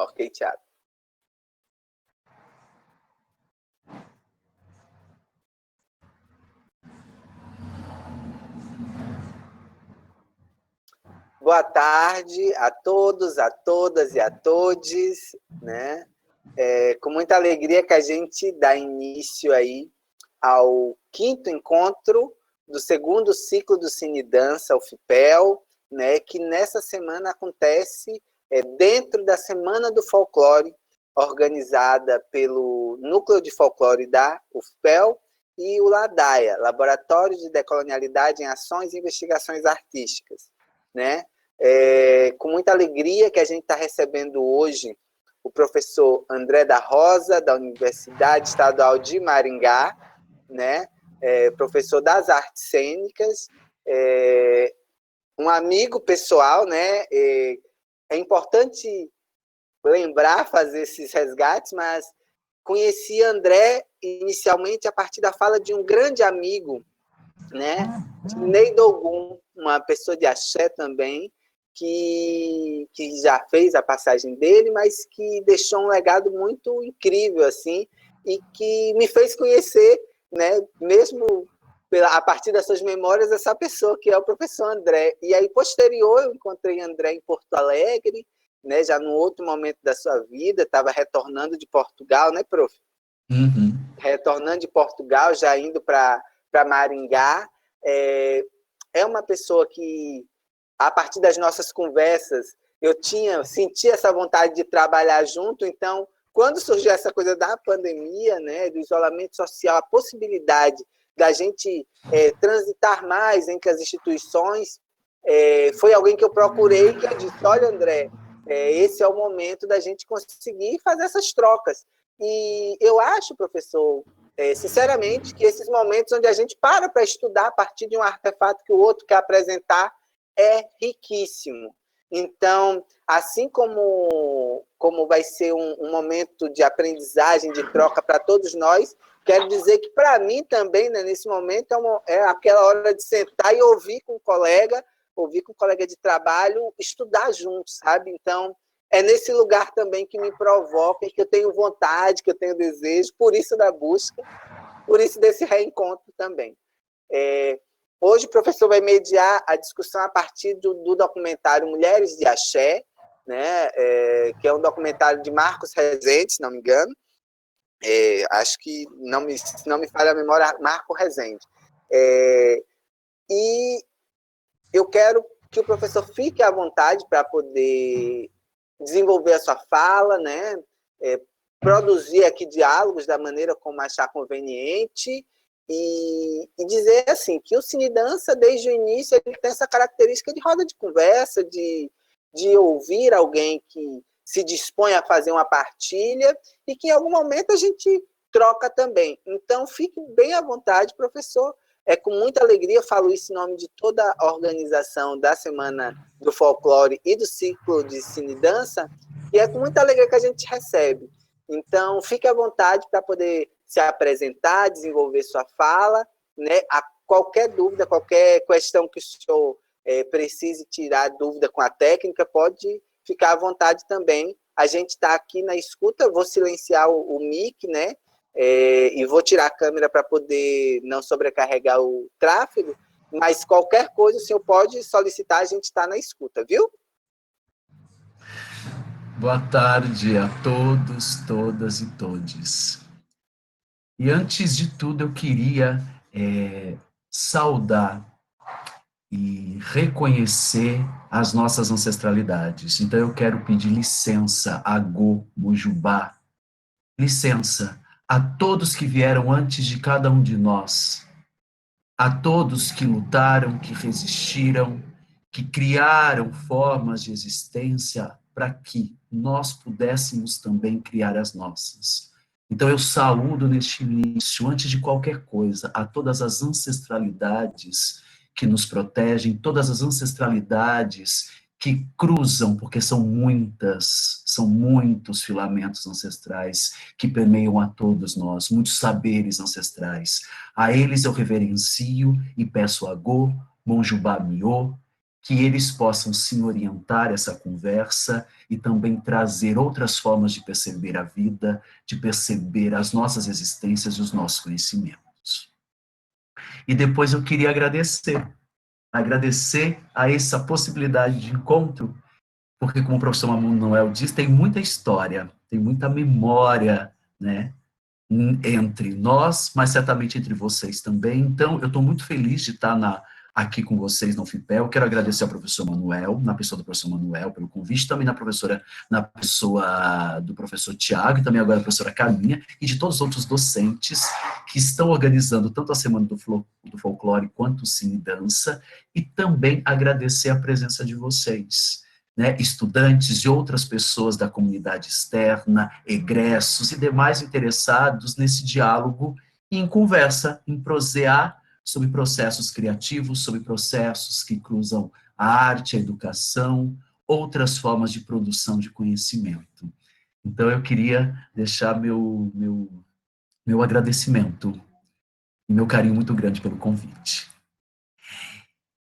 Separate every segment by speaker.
Speaker 1: Ok, Thiago. Boa tarde a todos, a todas e a todes, né? Com muita alegria que a gente dá início aí ao 5º encontro do 2º ciclo do Cine Dança, o FIPEL, né? Que nessa semana acontece dentro da Semana do Folclore, organizada pelo Núcleo de Folclore da UFPEL e o LADAIA, Laboratório de Decolonialidade em Ações e Investigações Artísticas, né? Com muita alegria que a gente está recebendo hoje o professor André da Rosa, da Universidade Estadual de Maringá, né? Professor das artes cênicas, um amigo pessoal, né? É importante lembrar, fazer esses resgates, mas conheci André inicialmente a partir da fala de um grande amigo, né? Ney Dogum, uma pessoa de axé também, que já fez a passagem dele, mas que deixou um legado muito incrível, assim, e que me fez conhecer, né, mesmo a partir das suas memórias, essa pessoa que é o professor André. E aí, posterior, eu encontrei André em Porto Alegre, né, já num outro momento da sua vida, estava retornando de Portugal, né, prof?
Speaker 2: Uhum.
Speaker 1: Retornando de Portugal, já indo para Maringá. É uma pessoa que, a partir das nossas conversas, eu senti essa vontade de trabalhar junto. Então, quando surgiu essa coisa da pandemia, né, do isolamento social, a possibilidade da gente transitar mais entre as instituições, foi alguém que eu procurei, que eu disse, olha, André, esse é o momento da gente conseguir fazer essas trocas. E eu acho, professor, sinceramente, que esses momentos onde a gente para estudar a partir de um artefato que o outro quer apresentar é riquíssimo. Então, assim como vai ser um momento de aprendizagem, de troca para todos nós, quero dizer que, para mim também, né, nesse momento, é aquela hora de sentar e ouvir com um colega de trabalho, estudar juntos, sabe? Então, é nesse lugar também que me provoca, que eu tenho vontade, que eu tenho desejo, por isso da busca, por isso desse reencontro também. Hoje o professor vai mediar a discussão a partir do documentário Mulheres de Axé, né, que é um documentário de Marcos Rezende, se não me engano. Acho que não me falha a memória, Marco Rezende. E eu quero que o professor fique à vontade para poder desenvolver a sua fala, né, produzir aqui diálogos da maneira como achar conveniente e dizer assim que o Cine Dança, desde o início, ele tem essa característica de roda de conversa, de ouvir alguém que se dispõe a fazer uma partilha e que em algum momento a gente troca também. Então, fique bem à vontade, professor. Com muita alegria, eu falo isso em nome de toda a organização da Semana do Folclore e do Ciclo de Cine Dança, e é com muita alegria que a gente recebe. Então, fique à vontade para poder se apresentar, desenvolver sua fala, né? Qualquer dúvida, qualquer questão que o senhor precise tirar dúvida com a técnica, pode ficar à vontade também. A gente está aqui na escuta, vou silenciar o mic, né? E vou tirar a câmera para poder não sobrecarregar o tráfego, mas qualquer coisa o senhor pode solicitar, a gente está na escuta, viu?
Speaker 2: Boa tarde a todos, todas e todes. E antes de tudo eu queria saudar e reconhecer as nossas ancestralidades. Então eu quero pedir licença a Agô, Mujubá, licença a todos que vieram antes de cada um de nós, a todos que lutaram, que resistiram, que criaram formas de existência para que nós pudéssemos também criar as nossas. Então eu saúdo neste início, antes de qualquer coisa, a todas as ancestralidades que nos protegem, todas as ancestralidades que cruzam, porque são muitos filamentos ancestrais que permeiam a todos nós, muitos saberes ancestrais. A eles eu reverencio e peço agô, Monjubá Miô, que eles possam sim orientar essa conversa e também trazer outras formas de perceber a vida, de perceber as nossas existências e os nossos conhecimentos. E depois eu queria agradecer a essa possibilidade de encontro, porque como o professor Manuel diz, tem muita história, tem muita memória, né, entre nós, mas certamente entre vocês também. Então, eu estou muito feliz de estar aqui com vocês no FIPEL. Quero agradecer ao professor Manuel, na pessoa do professor Manuel, pelo convite, também na pessoa do professor Tiago, e também agora a professora Carminha, e de todos os outros docentes que estão organizando tanto a Semana do Folclore quanto o Cine Dança, e também agradecer a presença de vocês, né, estudantes e outras pessoas da comunidade externa, egressos e demais interessados nesse diálogo e em conversa, em prosear sobre processos criativos, sobre processos que cruzam a arte, a educação, outras formas de produção de conhecimento. Então, eu queria deixar meu agradecimento e meu carinho muito grande pelo convite.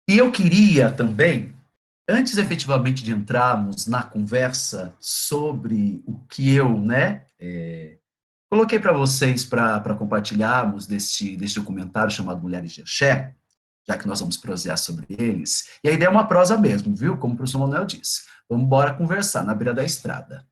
Speaker 2: E eu queria também, antes efetivamente de entrarmos na conversa sobre o que eu, né, coloquei para vocês para compartilharmos deste documentário chamado Mulheres de Axé, já que nós vamos prosear sobre eles, e a ideia é uma prosa mesmo, viu? Como o professor Manuel disse. Vamos embora conversar na beira da estrada,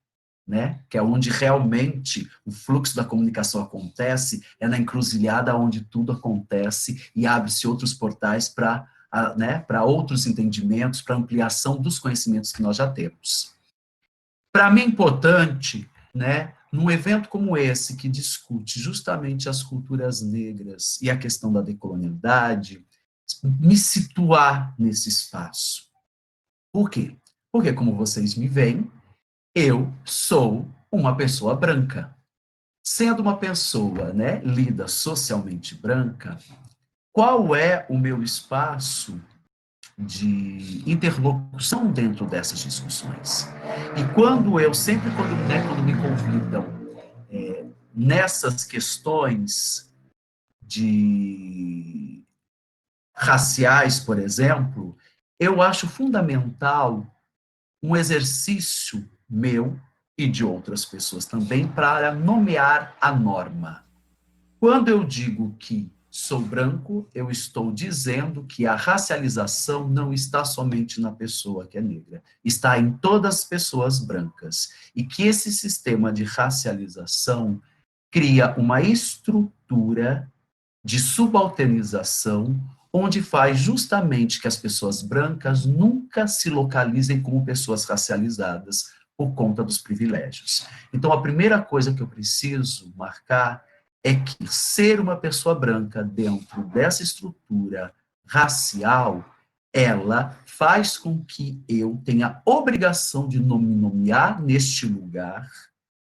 Speaker 2: né? Que é onde realmente o fluxo da comunicação acontece, é na encruzilhada onde tudo acontece e abre-se outros portais para, né, para outros entendimentos, para ampliação dos conhecimentos que nós já temos. Para mim é importante, né, num evento como esse, que discute justamente as culturas negras e a questão da decolonialidade, me situar nesse espaço. Por quê? Porque, como vocês me veem, eu sou uma pessoa branca. Sendo uma pessoa, né, lida socialmente branca, qual é o meu espaço de interlocução dentro dessas discussões? E quando me convidam nessas questões de raciais, por exemplo, eu acho fundamental um exercício meu e de outras pessoas também para nomear a norma. Quando eu digo que sou branco, eu estou dizendo que a racialização não está somente na pessoa que é negra, está em todas as pessoas brancas. E que esse sistema de racialização cria uma estrutura de subalternização, onde faz justamente que as pessoas brancas nunca se localizem como pessoas racializadas por conta dos privilégios. Então, a primeira coisa que eu preciso marcar é que ser uma pessoa branca dentro dessa estrutura racial, ela faz com que eu tenha a obrigação de me nomear neste lugar,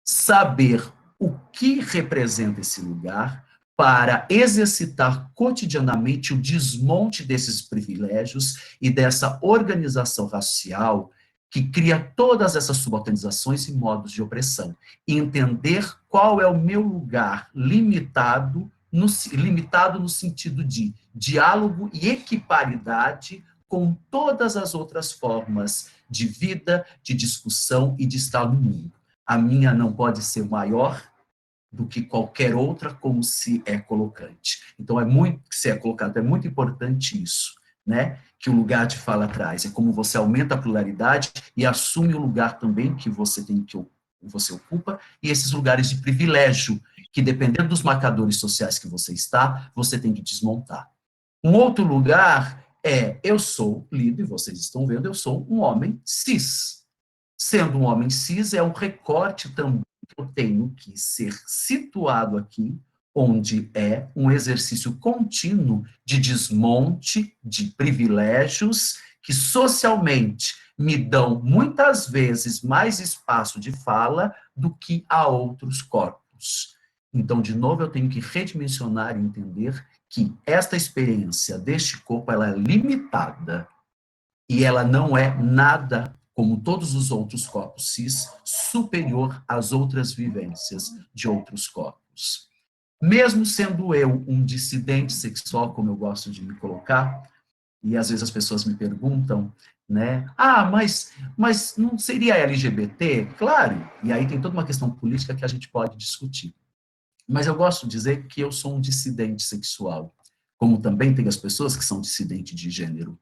Speaker 2: saber o que representa esse lugar, para exercitar cotidianamente o desmonte desses privilégios e dessa organização racial que cria todas essas subalternizações e modos de opressão. E entender qual é o meu lugar limitado no sentido de diálogo e equiparidade com todas as outras formas de vida, de discussão e de estar no mundo. A minha não pode ser maior do que qualquer outra, como se é colocante. Então, se é colocado, é muito importante isso, né? Que o lugar de fala traz. É como você aumenta a pluralidade e assume o lugar também que você ocupa, e esses lugares de privilégio, que dependendo dos marcadores sociais que você está, você tem que desmontar. Um outro lugar eu sou lido, e vocês estão vendo, eu sou um homem cis. Sendo um homem cis, é um recorte também que eu tenho que ser situado aqui, onde é um exercício contínuo de desmonte de privilégios que socialmente me dão muitas vezes mais espaço de fala do que a outros corpos. Então, de novo, eu tenho que redimensionar e entender que esta experiência deste corpo, ela é limitada e ela não é nada, como todos os outros corpos cis, superior às outras vivências de outros corpos. Mesmo sendo eu um dissidente sexual, como eu gosto de me colocar, e às vezes as pessoas me perguntam, né? Ah, mas não seria LGBT? Claro, e aí tem toda uma questão política que a gente pode discutir. Mas eu gosto de dizer que eu sou um dissidente sexual, como também tem as pessoas que são dissidentes de gênero.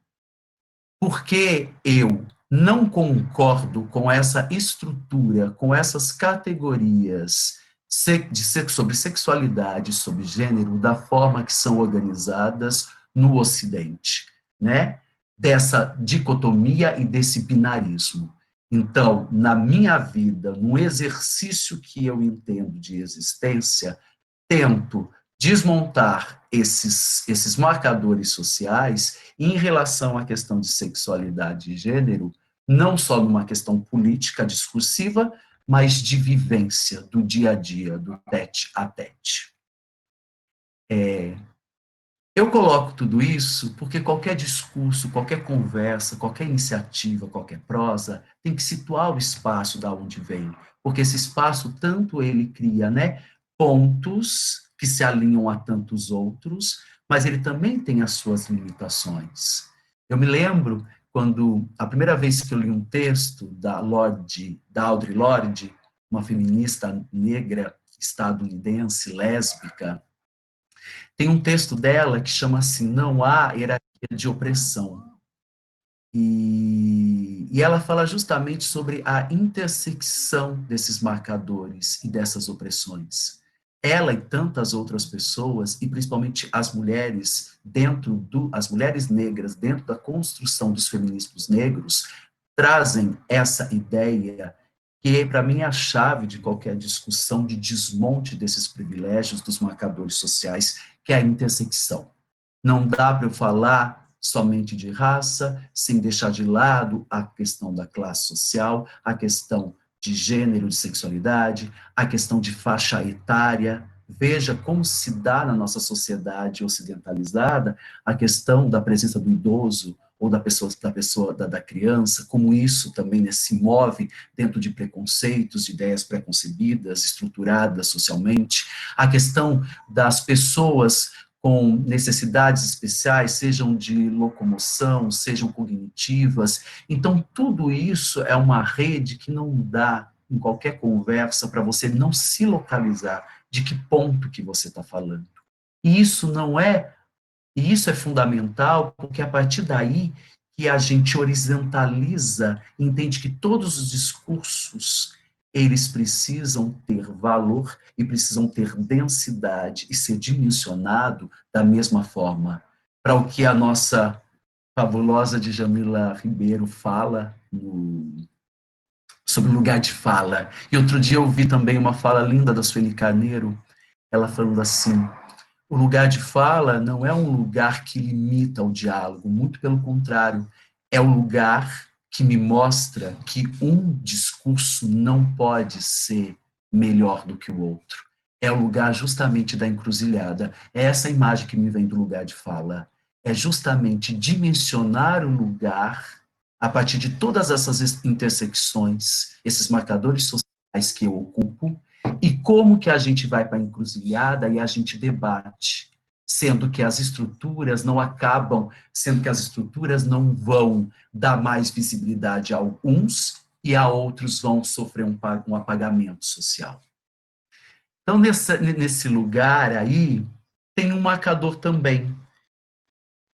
Speaker 2: Porque eu não concordo com essa estrutura, com essas categorias sobre sexualidade, sobre gênero, da forma que são organizadas no Ocidente, né? Dessa dicotomia e desse binarismo. Então, na minha vida, no exercício que eu entendo de existência, tento desmontar esses marcadores sociais em relação à questão de sexualidade e gênero, não só numa questão política discursiva, mas de vivência do dia a dia, do tete a tete. Eu coloco tudo isso porque qualquer discurso, qualquer conversa, qualquer iniciativa, qualquer prosa, tem que situar o espaço da onde vem, porque esse espaço, tanto ele cria, né, pontos que se alinham a tantos outros, mas ele também tem as suas limitações. Eu me lembro quando, a primeira vez que eu li um texto da Audre Lorde, uma feminista negra estadunidense, lésbica, tem um texto dela que chama assim, Não há hierarquia de opressão. E ela fala justamente sobre a intersecção desses marcadores e dessas opressões. Ela e tantas outras pessoas, e principalmente as mulheres as mulheres negras dentro da construção dos feminismos negros, trazem essa ideia que para mim é a chave de qualquer discussão de desmonte desses privilégios, dos marcadores sociais, que é a intersecção. Não dá para eu falar somente de raça, sem deixar de lado a questão da classe social, a questão de gênero, de sexualidade, a questão de faixa etária. Veja como se dá na nossa sociedade ocidentalizada a questão da presença do idoso ou da criança, como isso também, né, se move dentro de preconceitos, de ideias preconcebidas, estruturadas socialmente, a questão das pessoas com necessidades especiais, sejam de locomoção, sejam cognitivas. Então, tudo isso é uma rede que não dá, em qualquer conversa, para você não se localizar de que ponto que você está falando. E isso é fundamental, porque a partir daí que a gente horizontaliza, entende que todos os discursos, eles precisam ter valor e precisam ter densidade e ser dimensionado da mesma forma. Para o que a nossa fabulosa Djamila Ribeiro fala sobre o lugar de fala. E outro dia eu vi também uma fala linda da Sueli Carneiro, ela falando assim, o lugar de fala não é um lugar que limita o diálogo, muito pelo contrário, é o lugar que me mostra que um discurso não pode ser melhor do que o outro. É o lugar justamente da encruzilhada. É essa imagem que me vem do lugar de fala. É justamente dimensionar o lugar a partir de todas essas intersecções, esses marcadores sociais que eu ocupo, e como que a gente vai para a encruzilhada e a gente debate, sendo que as estruturas não vão dar mais visibilidade a alguns e a outros vão sofrer um apagamento social. Então, nesse lugar aí, tem um marcador também.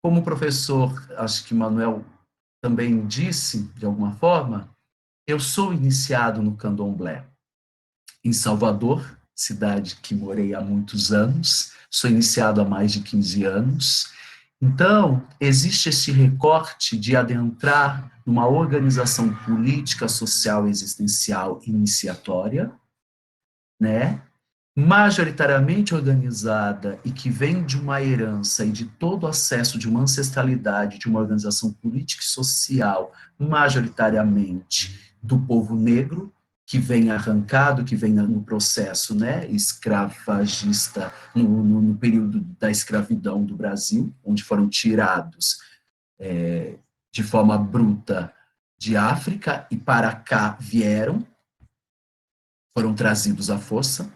Speaker 2: Como o professor, acho que Manuel também disse, de alguma forma, eu sou iniciado no candomblé em Salvador, cidade que morei há muitos anos, sou iniciado há mais de 15 anos. Então, existe esse recorte de adentrar numa organização política, social, existencial iniciatória, né? Majoritariamente organizada e que vem de uma herança e de todo o acesso de uma ancestralidade, de uma organização política e social, majoritariamente do povo negro, que vem arrancado, que vem no processo, né, escravagista, no período da escravidão do Brasil, onde foram tirados de forma bruta de África e para cá vieram, foram trazidos à força.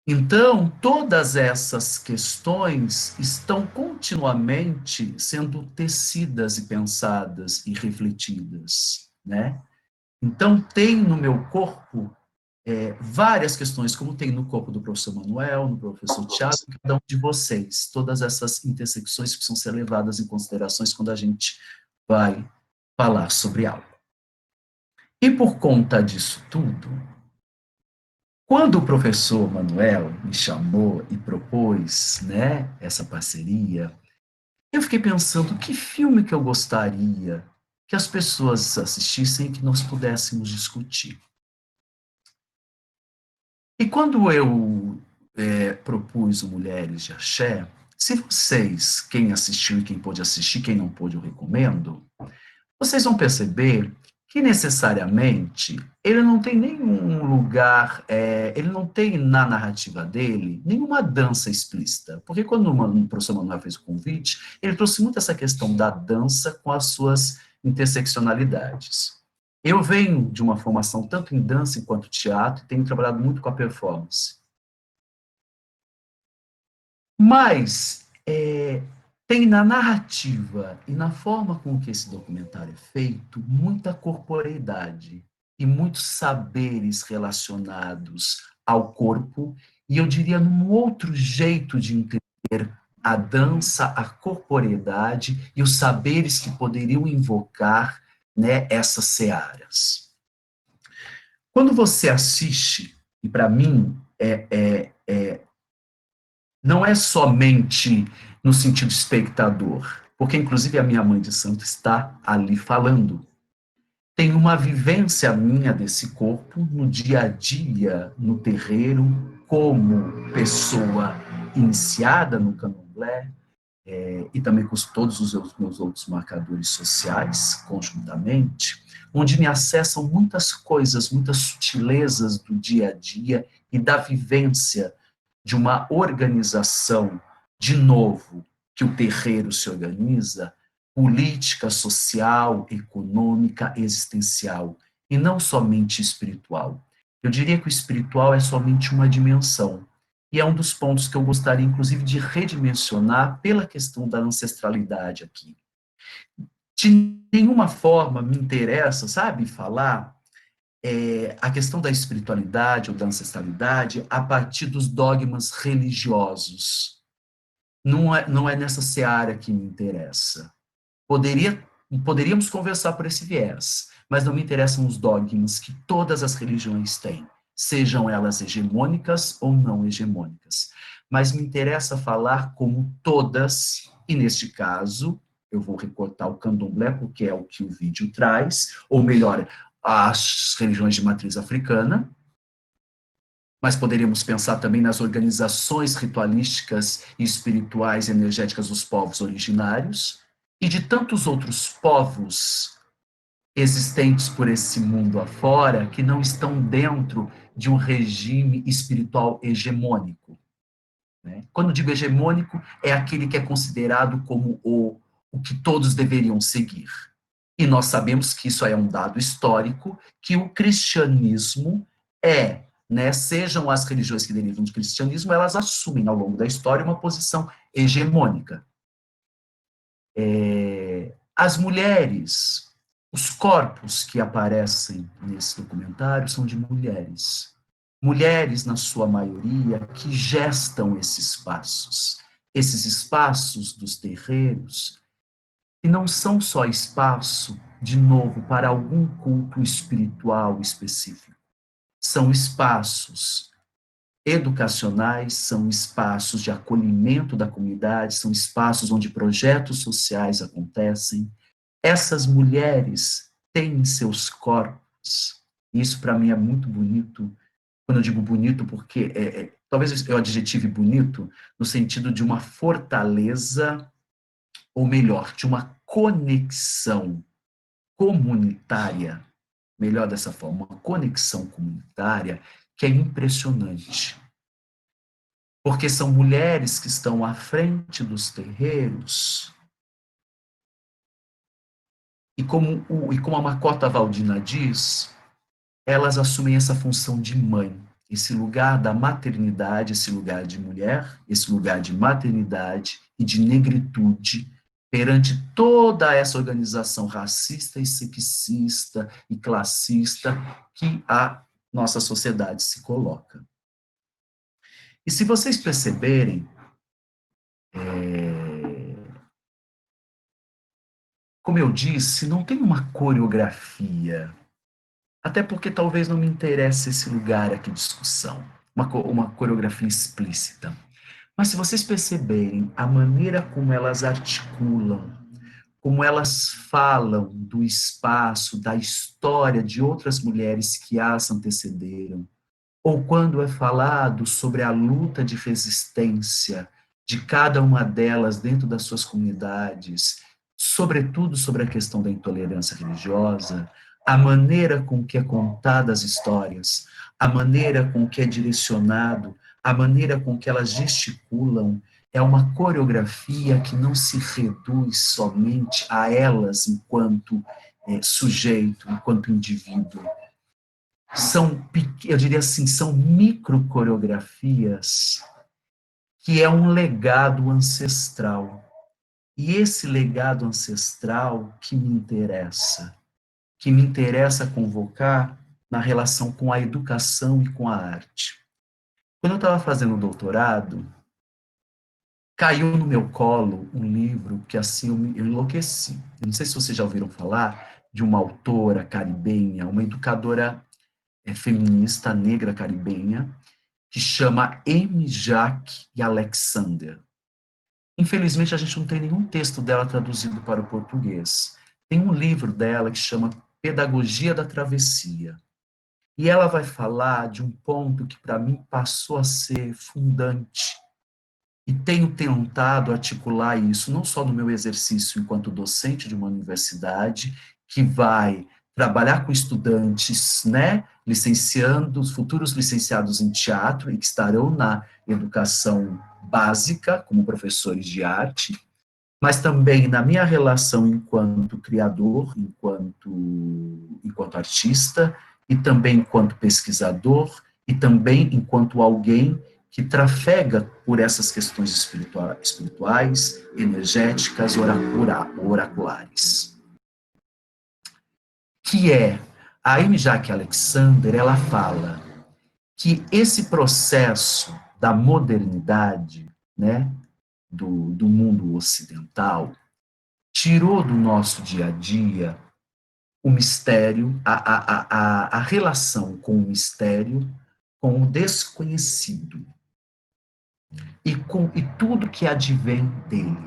Speaker 2: Então, todas essas questões estão continuamente sendo tecidas e pensadas e refletidas, né? Então, tem no meu corpo várias questões, como tem no corpo do professor Manuel, no professor Tiago, cada um de vocês, todas essas intersecções que precisam ser levadas em considerações quando a gente vai falar sobre algo. E por conta disso tudo, quando o professor Manuel me chamou e propôs, né, essa parceria, eu fiquei pensando que filme que eu gostaria que as pessoas assistissem e que nós pudéssemos discutir. E quando eu propus o Mulheres de Axé, se vocês, quem assistiu e quem pôde assistir, quem não pôde, eu recomendo, vocês vão perceber que necessariamente ele não tem nenhum lugar, ele não tem na narrativa dele nenhuma dança explícita. Porque quando o professor Manuel fez o convite, ele trouxe muito essa questão da dança com as suas interseccionalidades. Eu venho de uma formação tanto em dança quanto teatro e tenho trabalhado muito com a performance. Mas tem na narrativa e na forma com que esse documentário é feito muita corporeidade e muitos saberes relacionados ao corpo, e eu diria num outro jeito de entender a dança, a corporeidade e os saberes que poderiam invocar, né, essas searas. Quando você assiste, e para mim não é somente no sentido espectador, porque inclusive a minha mãe de santo está ali falando. Tem uma vivência minha desse corpo no dia a dia, no terreiro, como pessoa iniciada no candomblé, e também com todos os meus outros marcadores sociais, conjuntamente, onde me acessam muitas coisas, muitas sutilezas do dia a dia e da vivência de uma organização, de novo, que o terreiro se organiza, política, social, econômica, existencial, e não somente espiritual. Eu diria que o espiritual é somente uma dimensão, e é um dos pontos que eu gostaria, inclusive, de redimensionar pela questão da ancestralidade aqui. De nenhuma forma me interessa, sabe, falar a questão da espiritualidade ou da ancestralidade a partir dos dogmas religiosos. Não é nessa seara que me interessa. Poderíamos conversar por esse viés, mas não me interessam os dogmas que todas as religiões têm, sejam elas hegemônicas ou não hegemônicas. Mas me interessa falar como todas, e neste caso, eu vou recortar o candomblé, porque é o que o vídeo traz, ou melhor, as religiões de matriz africana, mas poderíamos pensar também nas organizações ritualísticas e espirituais e energéticas dos povos originários e de tantos outros povos existentes por esse mundo afora que não estão dentro de um regime espiritual hegemônico. Né? Quando digo hegemônico, é aquele que é considerado como o que todos deveriam seguir. E nós sabemos que isso é um dado histórico, que o cristianismo né, sejam as religiões que derivam do cristianismo, elas assumem ao longo da história uma posição hegemônica. As mulheres, os corpos que aparecem nesse documentário são de mulheres. Mulheres, na sua maioria, que gestam esses espaços dos terreiros, e não são só espaço, de novo, para algum culto espiritual específico. São espaços educacionais, são espaços de acolhimento da comunidade, são espaços onde projetos sociais acontecem. Essas mulheres têm seus corpos. Isso, para mim, é muito bonito. Quando eu digo bonito, porque talvez eu adjetive bonito no sentido de uma fortaleza, ou melhor, de uma conexão comunitária, melhor dessa forma, uma conexão comunitária que é impressionante. Porque são mulheres que estão à frente dos terreiros, e como a Macota Valdina diz, elas assumem essa função de mãe. esse lugar da maternidade, esse lugar de mulher, esse lugar de maternidade e de negritude perante toda essa organização racista e sexista e classista que a nossa sociedade se coloca. E se vocês perceberem, como eu disse, não tem uma coreografia, até porque talvez não me interesse esse lugar aqui de discussão, uma coreografia explícita. Mas se vocês perceberem a maneira como elas articulam, como elas falam do espaço, da história de outras mulheres que as antecederam, ou quando é falado sobre a luta de resistência de cada uma delas dentro das suas comunidades, sobretudo sobre a questão da intolerância religiosa, a maneira com que é contada as histórias, a maneira com que é direcionado, a maneira com que elas gesticulam, é uma coreografia que não se reduz somente a elas enquanto sujeito, enquanto indivíduo. São, eu diria assim, são micro coreografias que é um legado ancestral. E esse legado ancestral que me interessa convocar na relação com a educação e com a arte. Quando eu estava fazendo o doutorado, caiu no meu colo um livro que assim eu enlouqueci. Eu não sei se vocês já ouviram falar de uma autora caribenha, uma educadora feminista negra caribenha, que chama Amy Jacques e Alexander. Infelizmente, a gente não tem nenhum texto dela traduzido para o português. Tem um livro dela que chama Pedagogia da Travessia. E ela vai falar de um ponto que, para mim, passou a ser fundante. E tenho tentado articular isso, não só no meu exercício enquanto docente de uma universidade, que vai trabalhar com estudantes, né, licenciandos, futuros licenciados em teatro e que estarão na educação básica como professores de arte, mas também na minha relação enquanto criador, enquanto artista, e também enquanto pesquisador, e também enquanto alguém que trafega por essas questões espirituais, energéticas, oraculares. Que é, a Amy Jacques Alexander, ela fala que esse processo da modernidade, né, do mundo ocidental, tirou do nosso dia a dia o mistério, a relação com o mistério, com o desconhecido e tudo que advém dele.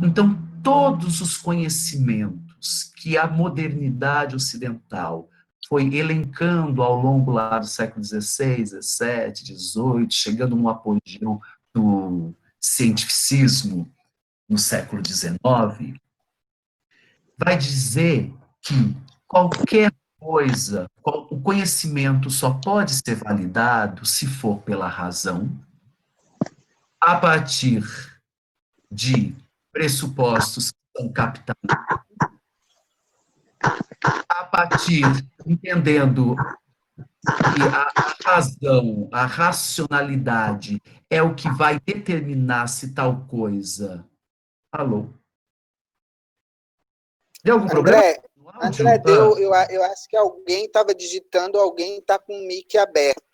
Speaker 2: Então, todos os conhecimentos que a modernidade ocidental foi elencando ao longo lá do século XVI, XVII, XVIII, chegando no apogeu do cientificismo no século XIX, vai dizer que qualquer coisa, o conhecimento só pode ser validado se for pela razão, a partir de pressupostos que são capitalistas, a partir, entendendo que a razão, a racionalidade é o que vai determinar se tal coisa. Alô? Deu algum problema
Speaker 1: André,
Speaker 2: no áudio?
Speaker 1: André, eu acho que alguém estava digitando, alguém está com o mic aberto.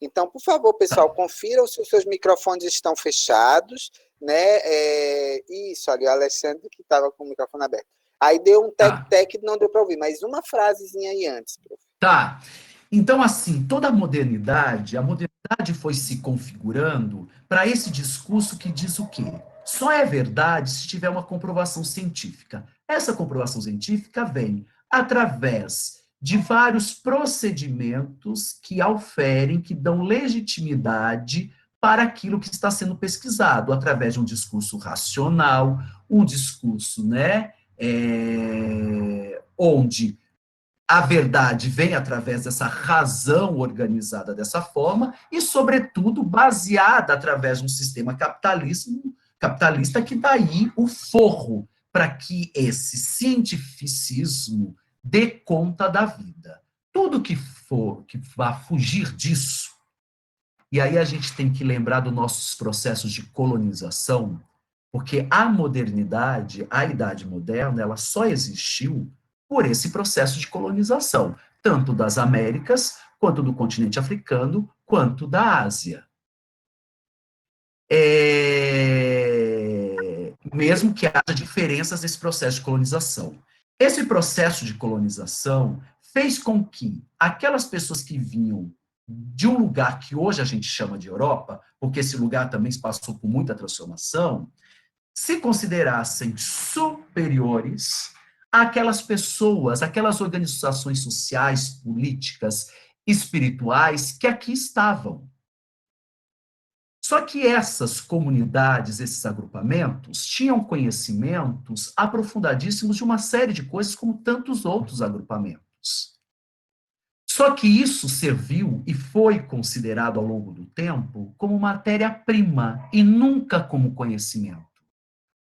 Speaker 1: Então, por favor, pessoal, confiram se os seus microfones estão fechados, né? Isso, ali, o Alexandre que estava com o microfone aberto. Aí deu um tec-tec, não deu para ouvir, mas uma frasezinha aí antes.
Speaker 2: Tá. Então, assim, toda a modernidade foi se configurando para esse discurso que diz o quê? Só é verdade se tiver uma comprovação científica. Essa comprovação científica vem através de vários procedimentos que auferem, que dão legitimidade para aquilo que está sendo pesquisado, através de um discurso racional, um discurso, né, onde a verdade vem através dessa razão organizada dessa forma e, sobretudo, baseada através de um sistema capitalista que dá aí o forro para que esse cientificismo dê conta da vida. tudo que vá fugir disso, e aí a gente tem que lembrar dos nossos processos de colonização, porque a modernidade, a Idade Moderna, ela só existiu por esse processo de colonização, tanto das Américas, quanto do continente africano, quanto da Ásia. Mesmo que haja diferenças nesse processo de colonização. Esse processo de colonização fez com que aquelas pessoas que vinham de um lugar que hoje a gente chama de Europa, porque esse lugar também passou por muita transformação, se considerassem superiores àquelas pessoas, aquelas organizações sociais, políticas, espirituais que aqui estavam. Só que essas comunidades, esses agrupamentos, tinham conhecimentos aprofundadíssimos de uma série de coisas, como tantos outros agrupamentos. Só que isso serviu e foi considerado ao longo do tempo como matéria-prima e nunca como conhecimento.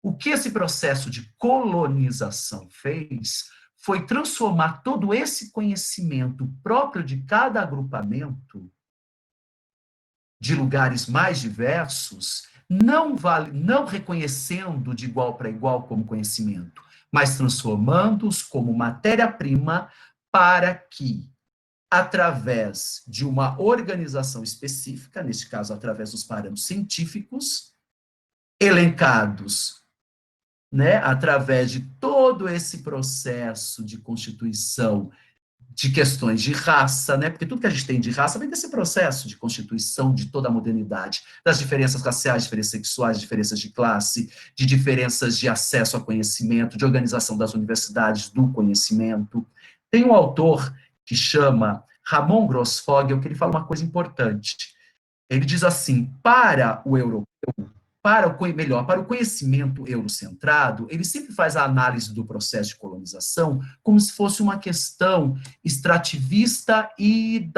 Speaker 2: O que esse processo de colonização fez foi transformar todo esse conhecimento próprio de cada agrupamento, de lugares mais diversos, não reconhecendo de igual para igual como conhecimento, mas transformando-os como matéria-prima para que, através de uma organização específica, neste caso, através dos parâmetros científicos, elencados, né, através de todo esse processo de constituição de questões de raça, né? Porque tudo que a gente tem de raça vem desse processo de constituição de toda a modernidade, das diferenças raciais, diferenças sexuais, diferenças de classe, de diferenças de acesso a conhecimento, de organização das universidades do conhecimento. Tem um autor que chama Ramon Grossfogel, que ele fala uma coisa importante. Ele diz assim: para o europeu, para o conhecimento eurocentrado, ele sempre faz a análise do processo de colonização como se fosse uma questão extrativista e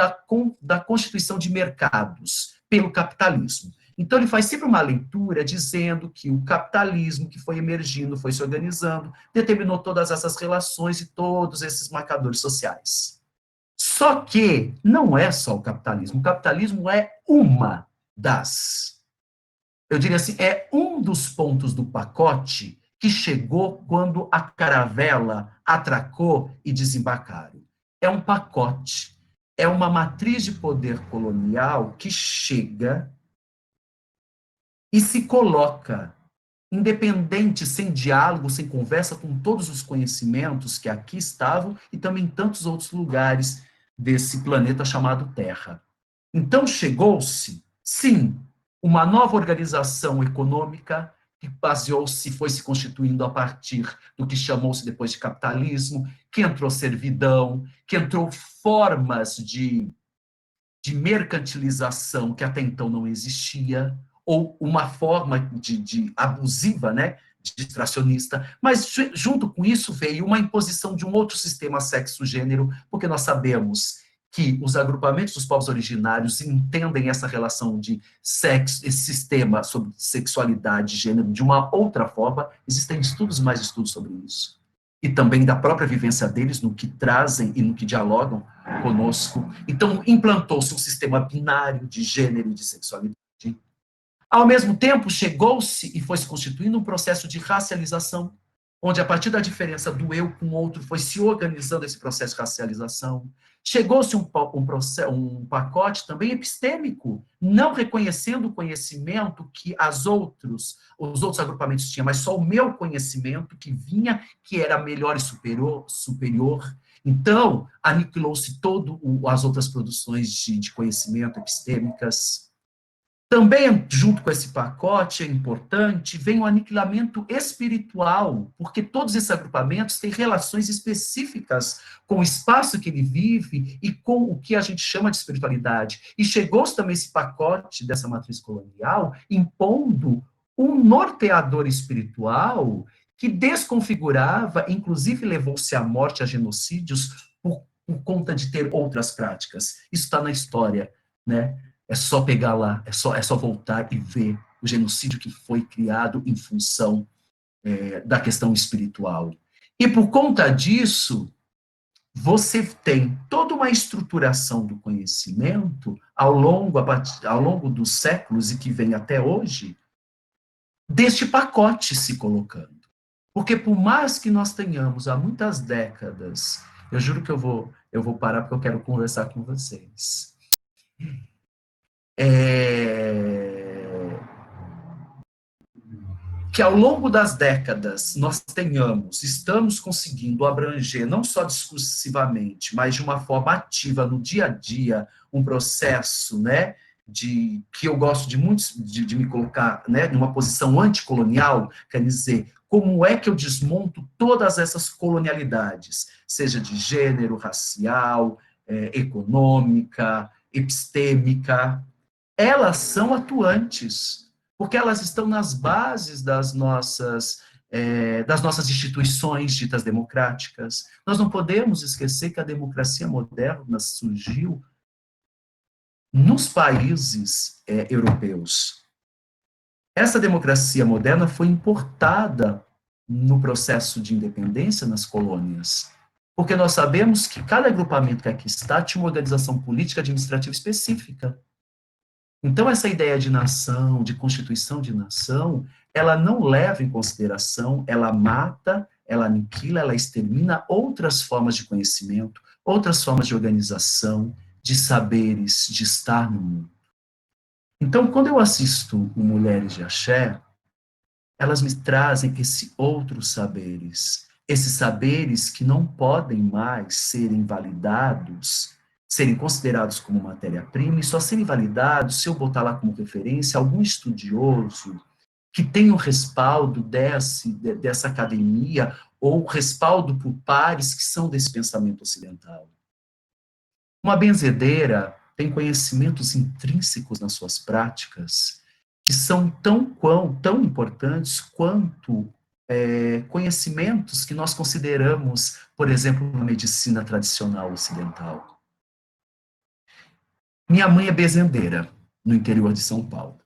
Speaker 2: da constituição de mercados pelo capitalismo. Então, ele faz sempre uma leitura dizendo que o capitalismo que foi emergindo, foi se organizando, determinou todas essas relações e todos esses marcadores sociais. Só que não é só o capitalismo é uma eu diria assim, é um dos pontos do pacote que chegou quando a caravela atracou e desembarcaram. É um pacote, é uma matriz de poder colonial que chega e se coloca independente, sem diálogo, sem conversa, com todos os conhecimentos que aqui estavam e também em tantos outros lugares desse planeta chamado Terra. Então, chegou-se, sim, uma nova organização econômica que baseou-se, foi se constituindo a partir do que chamou-se depois de capitalismo, que entrou servidão, que entrou formas de mercantilização que até então não existia, ou uma forma de abusiva, né, distracionista, mas junto com isso veio uma imposição de um outro sistema sexo-gênero, porque nós sabemos que os agrupamentos dos povos originários entendem essa relação de sexo, esse sistema sobre sexualidade e gênero de uma outra forma. Existem mais estudos sobre isso. E também da própria vivência deles, no que trazem e no que dialogam conosco. Então, implantou-se um sistema binário de gênero e de sexualidade. Ao mesmo tempo, chegou-se e foi se constituindo um processo de racialização, onde, a partir da diferença do eu com o outro, foi se organizando esse processo de racialização. Chegou-se um pacote também epistêmico, não reconhecendo o conhecimento que os outros agrupamentos tinham, mas só o meu conhecimento que vinha, que era melhor e superior. Então, aniquilou-se todas as outras produções de conhecimento epistêmicas. Também, junto com esse pacote, é importante, vem o aniquilamento espiritual, porque todos esses agrupamentos têm relações específicas com o espaço que ele vive e com o que a gente chama de espiritualidade. E chegou-se também esse pacote dessa matriz colonial, impondo um norteador espiritual que desconfigurava, inclusive levou-se à morte, a genocídios, por conta de ter outras práticas. Isso está na história, né? É só pegar lá, é só voltar e ver o genocídio que foi criado em função da questão espiritual. E por conta disso, você tem toda uma estruturação do conhecimento ao longo dos séculos e que vem até hoje, deste pacote se colocando. Porque por mais que nós tenhamos há muitas décadas, eu juro que eu vou parar porque eu quero conversar com vocês. Que ao longo das décadas nós estamos conseguindo abranger, não só discursivamente, mas de uma forma ativa no dia a dia, um processo, né, que eu gosto de me colocar, né, numa posição anticolonial, quer dizer, como é que eu desmonto todas essas colonialidades, seja de gênero, racial, econômica, epistêmica, elas são atuantes, porque elas estão nas bases das nossas instituições ditas democráticas. Nós não podemos esquecer que a democracia moderna surgiu nos países europeus. Essa democracia moderna foi importada no processo de independência nas colônias, porque nós sabemos que cada agrupamento que aqui está tinha uma organização política administrativa específica. Então, essa ideia de nação, de constituição de nação, ela não leva em consideração, ela mata, ela aniquila, ela extermina outras formas de conhecimento, outras formas de organização, de saberes, de estar no mundo. Então, quando eu assisto o Mulheres de Axé, elas me trazem esses saberes que não podem mais serem validados, serem considerados como matéria-prima e só serem validados se eu botar lá como referência algum estudioso que tenha o respaldo dessa academia ou respaldo por pares que são desse pensamento ocidental. Uma benzedeira tem conhecimentos intrínsecos nas suas práticas que são tão importantes quanto conhecimentos que nós consideramos, por exemplo, na medicina tradicional ocidental. Minha mãe é benzedeira, no interior de São Paulo.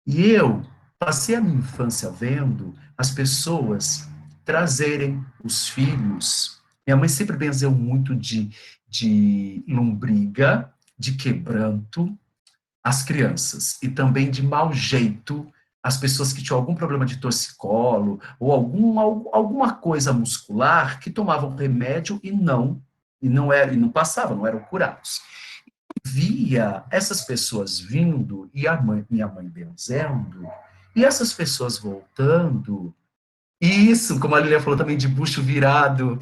Speaker 2: E eu passei a minha infância vendo as pessoas trazerem os filhos. Minha mãe sempre benzeu muito de lombriga, de quebranto, as crianças, e também de mau jeito, as pessoas que tinham algum problema de torcicolo, ou alguma coisa muscular, que tomavam remédio e não passavam, não eram curados. Via essas pessoas vindo, e minha mãe benzendo, e essas pessoas voltando, e isso, como a Lilia falou também, de bucho virado.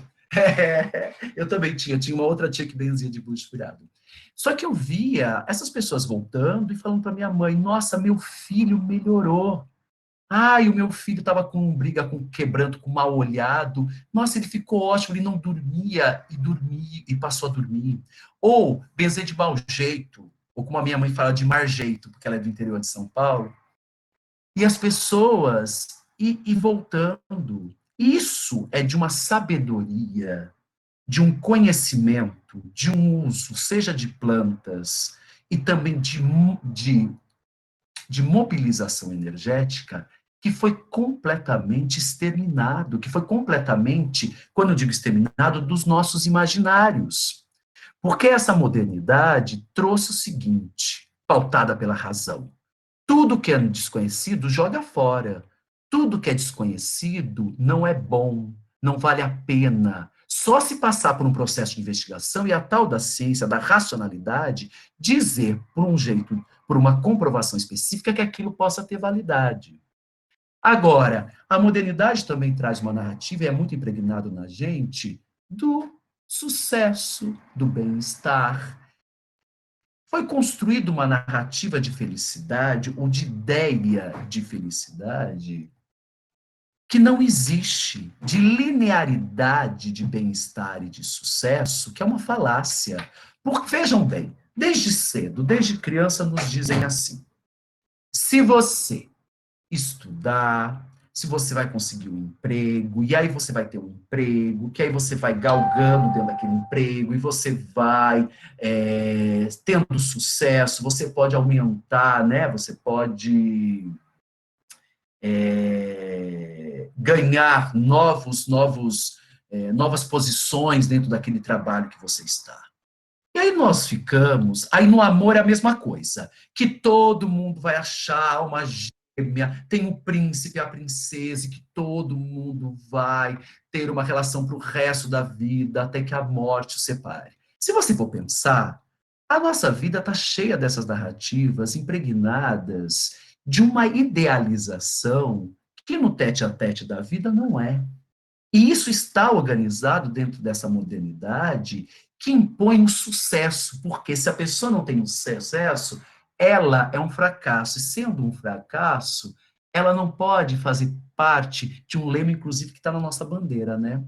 Speaker 2: Eu também tinha uma outra tia que benzia de bucho virado. Só que eu via essas pessoas voltando e falando para minha mãe, nossa, meu filho melhorou. Ai, o meu filho estava com briga, com quebranto, com mal olhado. Nossa, ele ficou ótimo, ele não dormia e passou a dormir. Ou benzer de mau jeito, ou como a minha mãe fala, de mar jeito, porque ela é do interior de São Paulo. E as pessoas e voltando. Isso é de uma sabedoria, de um conhecimento, de um uso, seja de plantas e também de mobilização energética, que foi completamente exterminado, que foi completamente, quando eu digo exterminado, dos nossos imaginários. Porque essa modernidade trouxe o seguinte, pautada pela razão. Tudo que é desconhecido joga fora. Tudo que é desconhecido não é bom, não vale a pena. Só se passar por um processo de investigação e a tal da ciência, da racionalidade, dizer por um jeito, por uma comprovação específica, que aquilo possa ter validade. Agora, a modernidade também traz uma narrativa, e é muito impregnado na gente, do sucesso, do bem-estar. Foi construída uma narrativa de felicidade, ou de ideia de felicidade, que não existe, de linearidade de bem-estar e de sucesso, que é uma falácia. Porque, vejam bem, desde cedo, desde criança, nos dizem assim: se você estudar, se você vai conseguir um emprego, e aí você vai ter um emprego, que aí você vai galgando dentro daquele emprego, e você vai tendo sucesso, você pode aumentar, né? Você pode ganhar novos novas posições dentro daquele trabalho que você está. E aí nós ficamos, aí no amor é a mesma coisa, que todo mundo vai achar uma gêmea, tem o príncipe e a princesa, e que todo mundo vai ter uma relação para o resto da vida, até que a morte o separe. Se você for pensar, a nossa vida está cheia dessas narrativas impregnadas de uma idealização que no tete-a-tete da vida não é. E isso está organizado dentro dessa modernidade que impõe o sucesso, porque se a pessoa não tem um sucesso, ela é um fracasso. E sendo um fracasso, ela não pode fazer parte de um lema, inclusive, que está na nossa bandeira, né?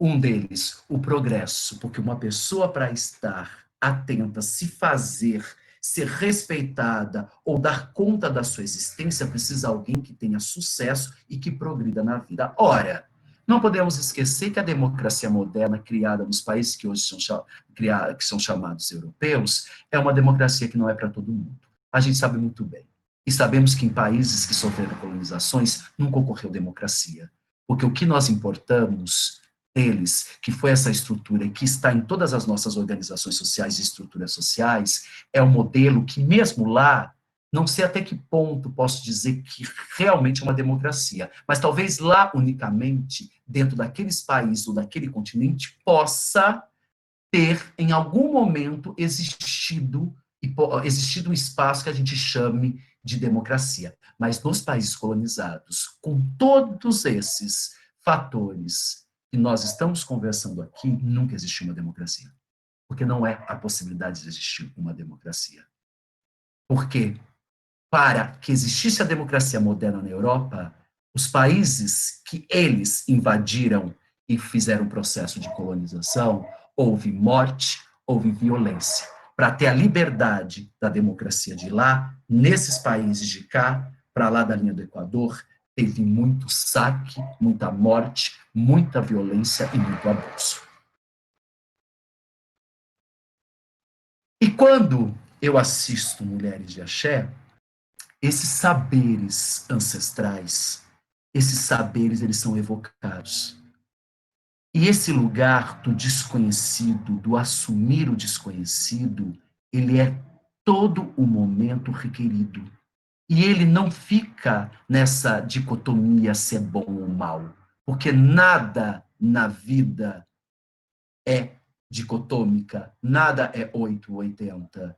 Speaker 2: Um deles, o progresso, porque uma pessoa para estar atenta, se fazer, ser respeitada ou dar conta da sua existência, precisa de alguém que tenha sucesso e que progrida na vida. Ora, não podemos esquecer que a democracia moderna criada nos países que hoje que são chamados europeus é uma democracia que não é para todo mundo. A gente sabe muito bem. E sabemos que em países que sofreram colonizações nunca ocorreu democracia. Porque o que nós importamos deles, que foi essa estrutura e que está em todas as nossas organizações sociais e estruturas sociais, é um modelo que, mesmo lá, não sei até que ponto posso dizer que realmente é uma democracia, mas talvez lá, unicamente, dentro daqueles países ou daquele continente, possa ter, em algum momento, existido um espaço que a gente chame de democracia. Mas nos países colonizados, com todos esses fatores que nós estamos conversando aqui, nunca existiu uma democracia. Porque não é a possibilidade de existir uma democracia. Porque, para que existisse a democracia moderna na Europa, os países que eles invadiram e fizeram o processo de colonização, houve morte, houve violência. Para ter a liberdade da democracia de lá, nesses países de cá, para lá da linha do Equador, teve muito saque, muita morte, muita violência e muito abuso. E quando eu assisto Mulheres de Axé, esses saberes ancestrais, esses saberes, eles são evocados. E esse lugar do desconhecido, do assumir o desconhecido, ele é todo o momento requerido. E ele não fica nessa dicotomia se é bom ou mal, porque nada na vida é dicotômica, nada é 8 ou 80.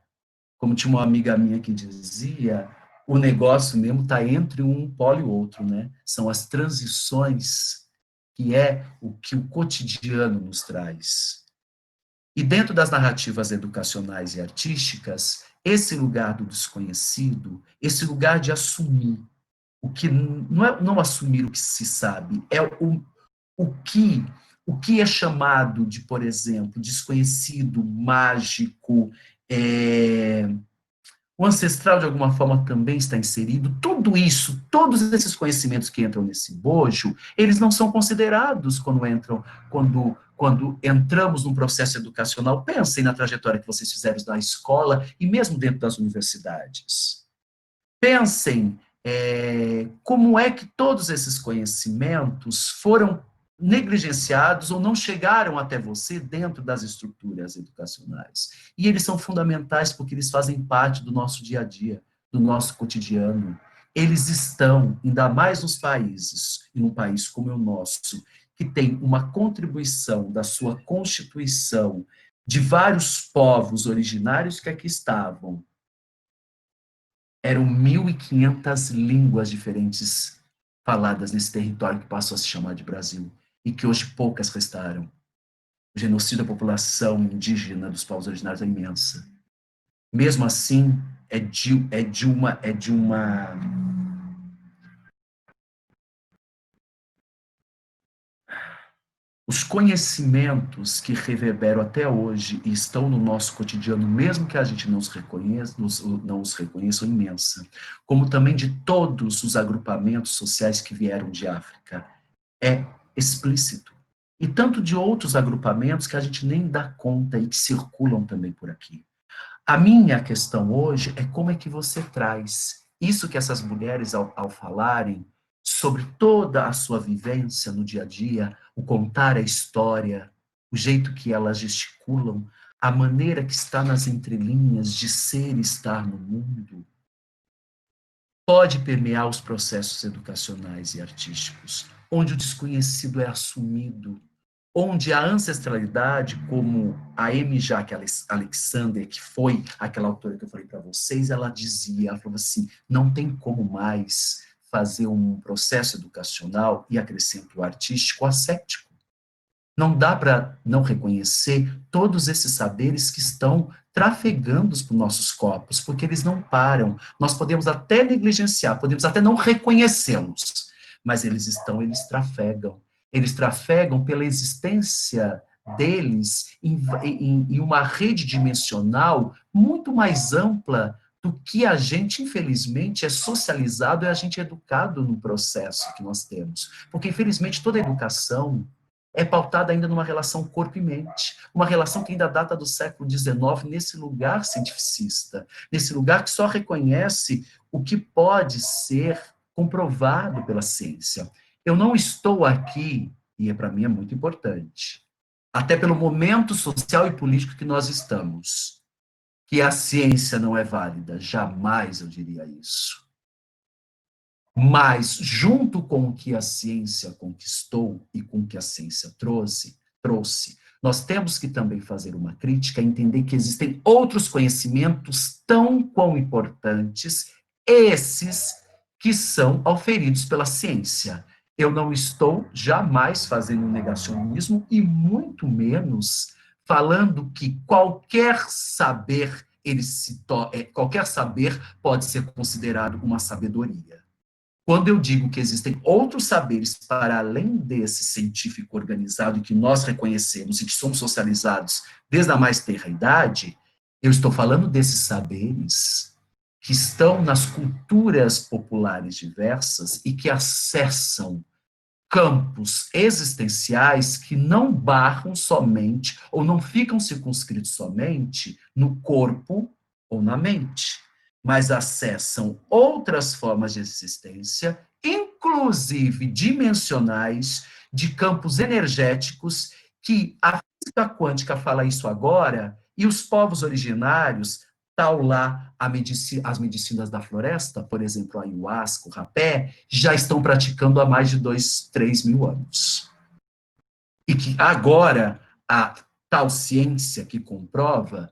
Speaker 2: Como tinha uma amiga minha que dizia, o negócio mesmo está entre um polo e outro, né? São as transições que é o que o cotidiano nos traz. E dentro das narrativas educacionais e artísticas, esse lugar do desconhecido, esse lugar de assumir o que não é não assumir o que se sabe, é o que o que é chamado de, por exemplo, desconhecido, mágico, o ancestral, de alguma forma, também está inserido. Tudo isso, todos esses conhecimentos que entram nesse bojo, eles não são considerados quando entramos num processo educacional. Pensem na trajetória que vocês fizeram na escola e mesmo dentro das universidades. Pensem como é que todos esses conhecimentos foram negligenciados ou não chegaram até você dentro das estruturas educacionais. E eles são fundamentais porque eles fazem parte do nosso dia a dia, do nosso cotidiano. Eles estão, ainda mais nos países, e num país como o nosso, que tem uma contribuição da sua Constituição, de vários povos originários que aqui estavam. Eram 1.500 línguas diferentes faladas nesse território que passou a se chamar de Brasil e que hoje poucas restaram. O genocídio da população indígena dos povos originários é imensa. Mesmo assim, é de uma os conhecimentos que reverberam até hoje e estão no nosso cotidiano, mesmo que a gente não os reconheça, são imensa. Como também de todos os agrupamentos sociais que vieram de África. É explícito. E tanto de outros agrupamentos que a gente nem dá conta e que circulam também por aqui. A minha questão hoje é como é que você traz isso que essas mulheres, ao falarem sobre toda a sua vivência no dia a dia, o contar a história, o jeito que elas gesticulam, a maneira que está nas entrelinhas de ser e estar no mundo, pode permear os processos educacionais e artísticos, onde o desconhecido é assumido, onde a ancestralidade, como a Amy Jacques Alexander, que foi aquela autora que eu falei para vocês, ela falou assim, não tem como mais fazer um processo educacional, e acrescento o artístico, ascético. Não dá para não reconhecer todos esses saberes que estão trafegando por nossos corpos, porque eles não param. Nós podemos até negligenciar, podemos até não reconhecê-los, mas eles trafegam. Eles trafegam pela existência deles em uma rede dimensional muito mais ampla do que a gente, infelizmente, é socializado e a gente é educado no processo que nós temos. Porque, infelizmente, toda educação é pautada ainda numa relação corpo e mente, uma relação que ainda data do século XIX, nesse lugar cientificista, nesse lugar que só reconhece o que pode ser comprovado pela ciência. Eu não estou aqui, e para mim é muito importante, até pelo momento social e político que nós estamos, que a ciência não é válida, jamais eu diria isso. Mas, junto com o que a ciência conquistou e com o que a ciência trouxe, nós temos que também fazer uma crítica, entender que existem outros conhecimentos tão quão importantes, esses que são auferidos pela ciência. Eu não estou jamais fazendo um negacionismo e muito menos falando que qualquer saber pode ser considerado uma sabedoria. Quando eu digo que existem outros saberes para além desse científico organizado que nós reconhecemos e que somos socializados desde a mais tenra idade, eu estou falando desses saberes que estão nas culturas populares diversas e que acessam campos existenciais que não barram somente ou não ficam circunscritos somente no corpo ou na mente, mas acessam outras formas de existência, inclusive dimensionais, de campos energéticos, que a física quântica fala isso agora, e os povos originários, tal lá as medicinas da floresta, por exemplo, a ayahuasca, o rapé, já estão praticando há mais de 2, 3 mil anos. E que agora a tal ciência que comprova,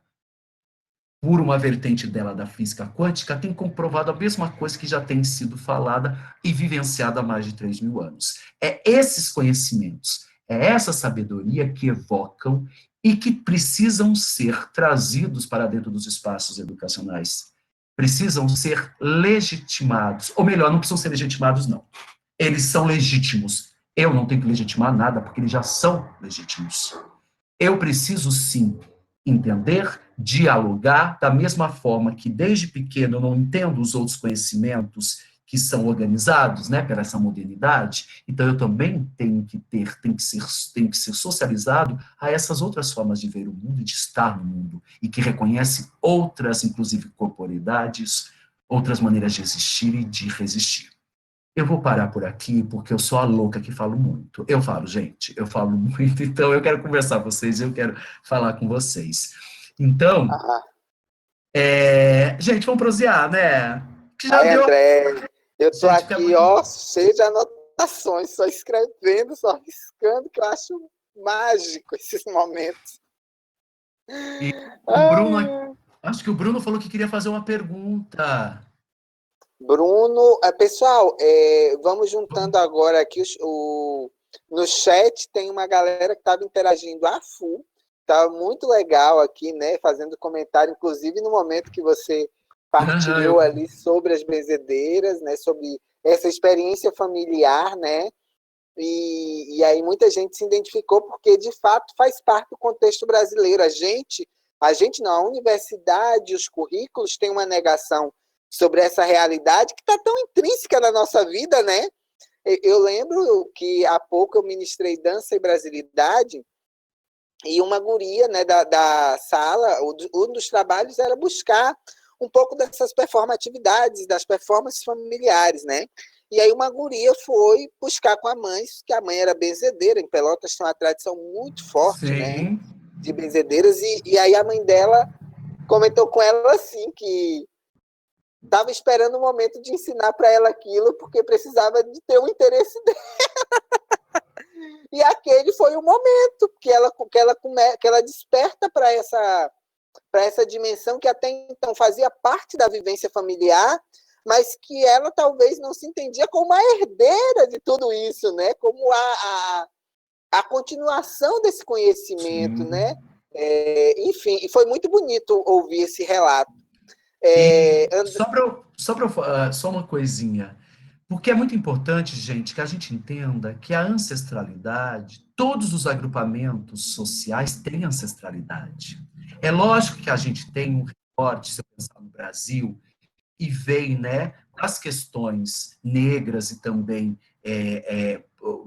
Speaker 2: por uma vertente dela da física quântica, tem comprovado a mesma coisa que já tem sido falada e vivenciada há mais de 3 mil anos. É esses conhecimentos, é essa sabedoria que evocam e que precisam ser trazidos para dentro dos espaços educacionais. Precisam ser legitimados, ou melhor, não precisam ser legitimados, não. Eles são legítimos. Eu não tenho que legitimar nada, porque eles já são legítimos. Eu preciso, sim, entender, dialogar, da mesma forma que desde pequeno eu não entendo os outros conhecimentos que são organizados, né, pela essa modernidade, então eu também tenho que ser socializado a essas outras formas de ver o mundo e de estar no mundo, e que reconhece outras, inclusive, corporeidades, outras maneiras de existir e de resistir. Eu vou parar por aqui, porque eu sou a louca que falo muito. Eu falo, gente, eu falo muito, então eu quero conversar com vocês, eu quero falar com vocês. Então, gente, vamos prosear, né? Que já
Speaker 1: Ai,
Speaker 2: deu.
Speaker 1: André, eu tô
Speaker 2: Gente, fica
Speaker 1: aqui,
Speaker 2: muito.
Speaker 1: ó, cheio de anotações, só escrevendo, só riscando, que eu acho mágico esses momentos.
Speaker 2: E o Bruno,
Speaker 1: Ai,
Speaker 2: acho que o Bruno falou que queria fazer uma pergunta.
Speaker 1: Bruno, pessoal, vamos juntando agora aqui no chat tem uma galera que estava interagindo a full, tá muito legal aqui, né, fazendo comentário, inclusive no momento que você partilhou ali sobre as benzedeiras, né, sobre essa experiência familiar, né, e aí muita gente se identificou porque de fato faz parte do contexto brasileiro. A gente não, a universidade, os currículos têm uma negação sobre essa realidade que está tão intrínseca na nossa vida, né? Eu lembro que há pouco eu ministrei dança e brasilidade e uma guria, né, da sala, um dos trabalhos era buscar um pouco dessas performatividades, das performances familiares, né? E aí uma guria foi buscar com a mãe, que a mãe era benzedeira, em Pelotas tem uma tradição muito forte, né,
Speaker 2: Sim.
Speaker 1: de benzedeiras, e aí a mãe dela comentou com ela assim, que estava esperando o momento de ensinar para ela aquilo, porque precisava de ter o interesse dela. E aquele foi o momento que ela desperta para essa dimensão que até então fazia parte da vivência familiar, mas que ela talvez não se entendia como a herdeira de tudo isso, né? Como a continuação desse conhecimento,
Speaker 2: Sim.
Speaker 1: né? Enfim, e foi muito bonito ouvir esse relato.
Speaker 2: E só uma coisinha, porque é muito importante, gente, que a gente entenda que a ancestralidade, todos os agrupamentos sociais têm ancestralidade. É lógico que a gente tem um recorte, se eu pensar no Brasil, e vem, né, das questões negras e também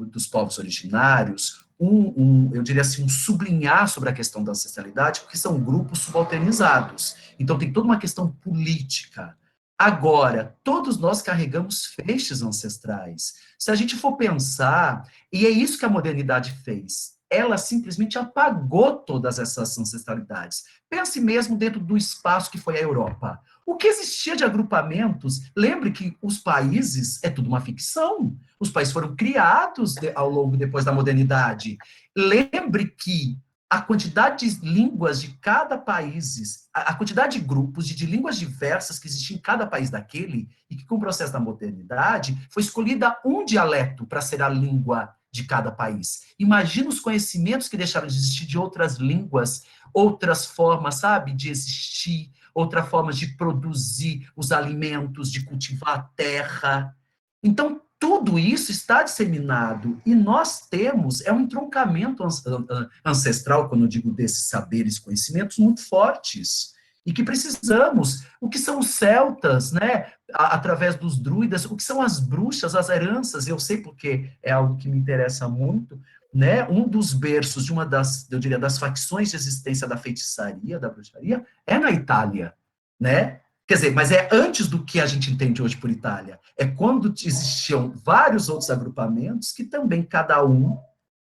Speaker 2: dos povos originários, eu diria assim, um sublinhar sobre a questão da ancestralidade, porque são grupos subalternizados. Então, tem toda uma questão política. Agora, todos nós carregamos feixes ancestrais. Se a gente for pensar, e é isso que a modernidade fez, ela simplesmente apagou todas essas ancestralidades. Pense mesmo dentro do espaço que foi a Europa. O que existia de agrupamentos, lembre que os países é tudo uma ficção. Os países foram criados ao longo depois da modernidade. Lembre que a quantidade de línguas de cada país, a quantidade de grupos de línguas diversas que existiam em cada país daquele, e que com o processo da modernidade foi escolhida um dialeto para ser a língua de cada país. Imagina os conhecimentos que deixaram de existir de outras línguas, outras formas, sabe, de existir, outra forma de produzir os alimentos, de cultivar a terra. Então, tudo isso está disseminado e nós temos, um entroncamento ancestral, quando eu digo desses saberes, conhecimentos muito fortes, e que precisamos, o que são os celtas, né, através dos druidas, o que são as bruxas, as heranças, eu sei porque é algo que me interessa muito, né, um dos berços de uma das, eu diria, das facções de existência da feitiçaria, da bruxaria, é na Itália, né? Quer dizer, mas é antes do que a gente entende hoje por Itália. É quando existiam vários outros agrupamentos que também cada um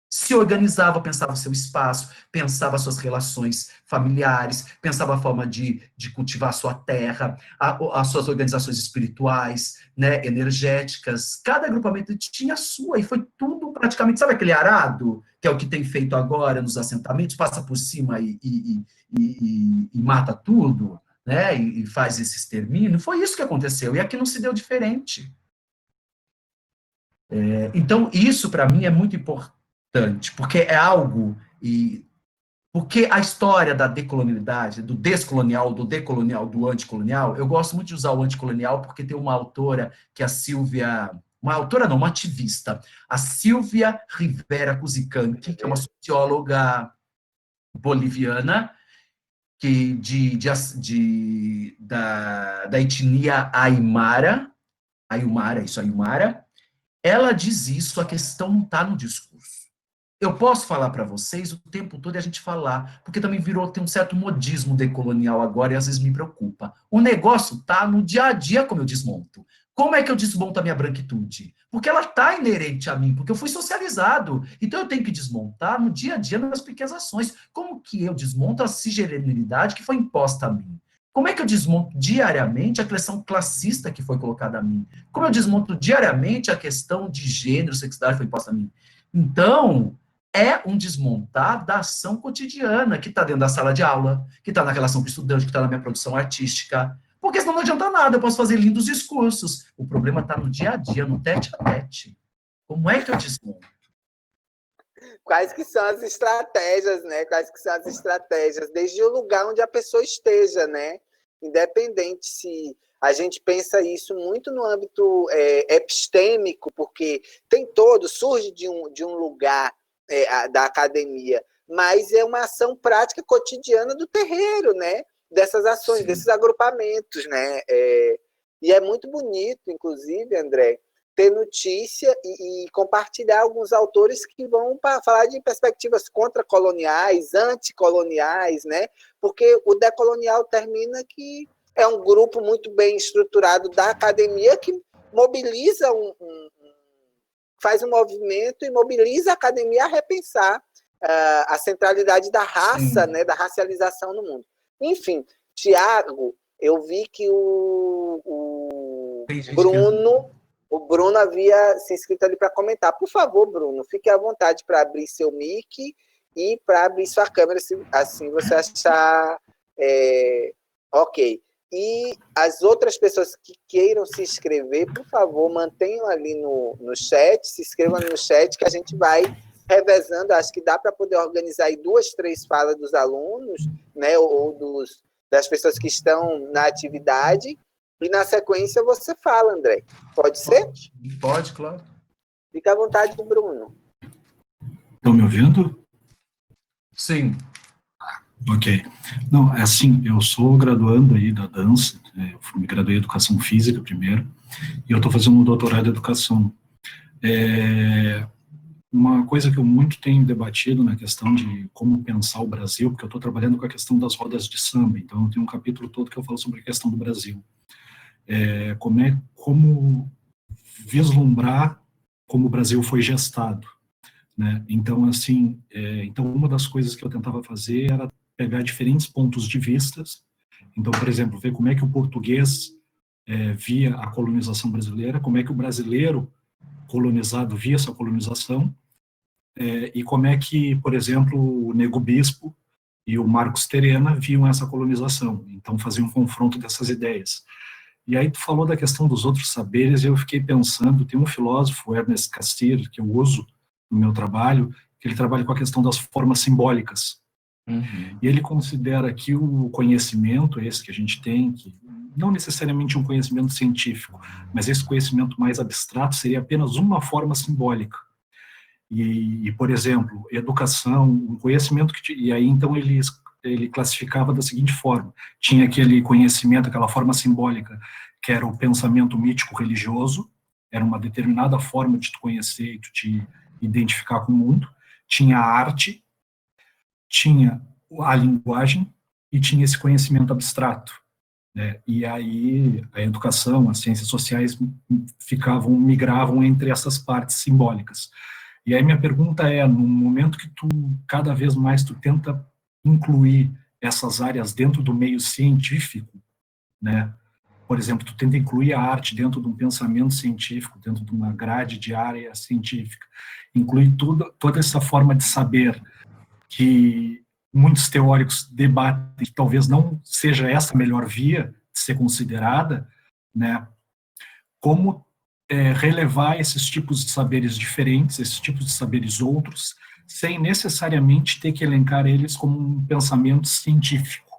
Speaker 2: se organizava, pensava o seu espaço, pensava suas relações familiares, pensava a forma de cultivar a sua terra, as suas organizações espirituais, né, energéticas. Cada agrupamento tinha a sua, e foi tudo praticamente, sabe aquele arado, que é o que tem feito agora nos assentamentos, passa por cima e mata tudo, né, e faz esse extermínio? Foi isso que aconteceu, e aqui não se deu diferente. Então, isso para mim é muito importante, porque é algo, porque a história da decolonialidade, do descolonial, do decolonial, do anticolonial, eu gosto muito de usar o anticolonial porque tem uma autora, que é a Silvia, uma autora não, uma ativista, a Silvia Rivera Cusicanqui, que é uma socióloga boliviana, que da etnia Aymara, isso, Aymara. Ela diz isso, a questão não está no discurso. Eu posso falar para vocês o tempo todo e a gente falar, porque também tem um certo modismo decolonial agora e às vezes me preocupa. O negócio está no dia a dia como eu desmonto. Como é que eu desmonto a minha branquitude? Porque ela está inerente a mim, porque eu fui socializado. Então eu tenho que desmontar no dia a dia, nas pequenas ações. Como que eu desmonto a cisgeneridade que foi imposta a mim? Como é que eu desmonto diariamente a questão classista que foi colocada a mim? Como eu desmonto diariamente a questão de gênero, sexualidade que foi imposta a mim? Então, é um desmontar da ação cotidiana, que está dentro da sala de aula, que está na relação com o estudante, que está na minha produção artística. Porque senão não adianta nada, eu posso fazer lindos discursos. O problema está no dia a dia, no tete a tete. Como é que eu desmonto?
Speaker 1: Quais que são as estratégias, né? Quais que são as estratégias, desde o lugar onde a pessoa esteja, né? Independente se a gente pensa isso muito no âmbito epistêmico, porque surge de um lugar da academia, mas é uma ação prática cotidiana do terreiro, né? Dessas ações,
Speaker 2: Sim.
Speaker 1: desses agrupamentos, né? E é muito bonito, inclusive, André, ter notícia e compartilhar alguns autores que vão falar de perspectivas contracoloniais, anticoloniais, né? Porque o decolonial termina que é um grupo muito bem estruturado da academia que mobiliza faz um movimento e mobiliza a academia a repensar a centralidade da raça, né, da racialização no mundo. Enfim, Tiago, eu vi que o Bruno havia se inscrito ali para comentar. Por favor, Bruno, fique à vontade para abrir seu mic e para abrir sua câmera, se assim você achar ok. E as outras pessoas que queiram se inscrever, por favor, mantenham ali no chat, se inscrevam no chat, que a gente vai revezando. Acho que dá para poder organizar aí 2, 3 falas dos alunos, né, ou das pessoas que estão na atividade, e na sequência você fala, André. Pode ser?
Speaker 2: Pode, claro.
Speaker 1: Fica à vontade, Bruno.
Speaker 3: Estão me ouvindo?
Speaker 2: Sim.
Speaker 3: Ok. Não, é assim, eu sou graduando aí da dança, eu me graduei em Educação Física primeiro, e eu estou fazendo um doutorado em Educação. Uma coisa que eu muito tenho debatido na questão de como pensar o Brasil, porque eu estou trabalhando com a questão das rodas de samba, então eu tenho um capítulo todo que eu falo sobre a questão do Brasil. Como vislumbrar como o Brasil foi gestado, né? Então, assim, então uma das coisas que eu tentava fazer era pegar diferentes pontos de vistas. Então, por exemplo, ver como é que o português via a colonização brasileira, como é que o brasileiro colonizado via essa colonização, e como é que, por exemplo, o Nego Bispo e o Marcos Terena viam essa colonização. Então, faziam um confronto dessas ideias. E aí tu falou da questão dos outros saberes, e eu fiquei pensando, tem um filósofo, Ernest Cassirer, que eu uso no meu trabalho, que ele trabalha com a questão das formas simbólicas.
Speaker 2: Uhum.
Speaker 3: E ele considera que o conhecimento, esse que a gente tem, que não necessariamente um conhecimento científico, mas esse conhecimento mais abstrato seria apenas uma forma simbólica. E por exemplo, educação, um conhecimento e aí então ele classificava da seguinte forma: tinha aquele conhecimento, aquela forma simbólica, que era o pensamento mítico religioso, era uma determinada forma de te conhecer e de te identificar com o mundo. Tinha a arte, tinha a linguagem e tinha esse conhecimento abstrato, né? E aí a educação, as ciências sociais migravam entre essas partes simbólicas. E aí minha pergunta é, no momento que cada vez mais tu tenta incluir essas áreas dentro do meio científico, né? Por exemplo, tu tenta incluir a arte dentro de um pensamento científico, dentro de uma grade de área científica, incluir toda essa forma de saber que muitos teóricos debatem que talvez não seja essa a melhor via de ser considerada, né? Como relevar esses tipos de saberes diferentes, esses tipos de saberes outros, sem necessariamente ter que elencar eles como um pensamento científico.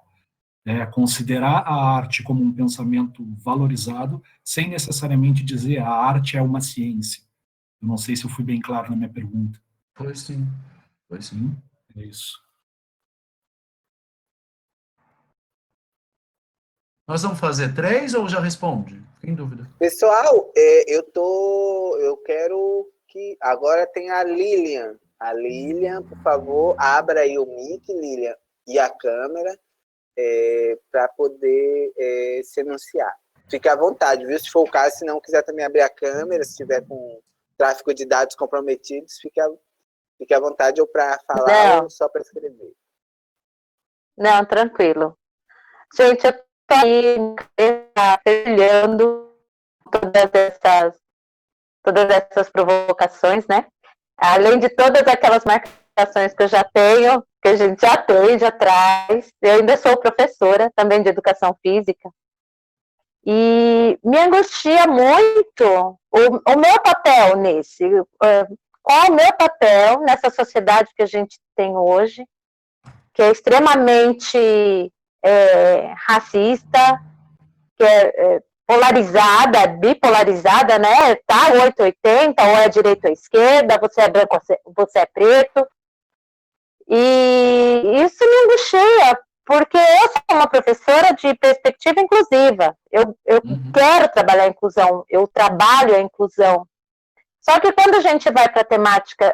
Speaker 3: Considerar a arte como um pensamento valorizado, sem necessariamente dizer a arte é uma ciência. Eu não sei se eu fui bem claro na minha pergunta.
Speaker 2: Foi sim. Foi sim.
Speaker 3: É isso.
Speaker 2: Nós vamos fazer 3 ou já responde? Fiquei em dúvida.
Speaker 1: Pessoal, eu quero que agora tem a Lilian. A Lilian, por favor, abra aí o mic, Lilian, e a câmera para poder se anunciar. Fique à vontade, viu? Se for o caso, se não quiser também abrir a câmera, se tiver com tráfego de dados comprometidos, fique à vontade ou para falar ou só para escrever.
Speaker 4: Não, tranquilo. Gente, eu estou aí olhando todas essas provocações, né? Além de todas aquelas marcações que eu já tenho, que a gente já tem, já traz. Eu ainda sou professora também de educação física. E me angustia muito o meu papel nesse. Qual é o meu papel nessa sociedade que a gente tem hoje, que é extremamente racista, que é polarizada, bipolarizada, né? Tá 880, ou é direita ou esquerda, você é branco, você é preto. E isso me angustia, porque eu sou uma professora de perspectiva inclusiva. Eu quero trabalhar a inclusão, eu trabalho a inclusão. Só que quando a gente vai para temáticas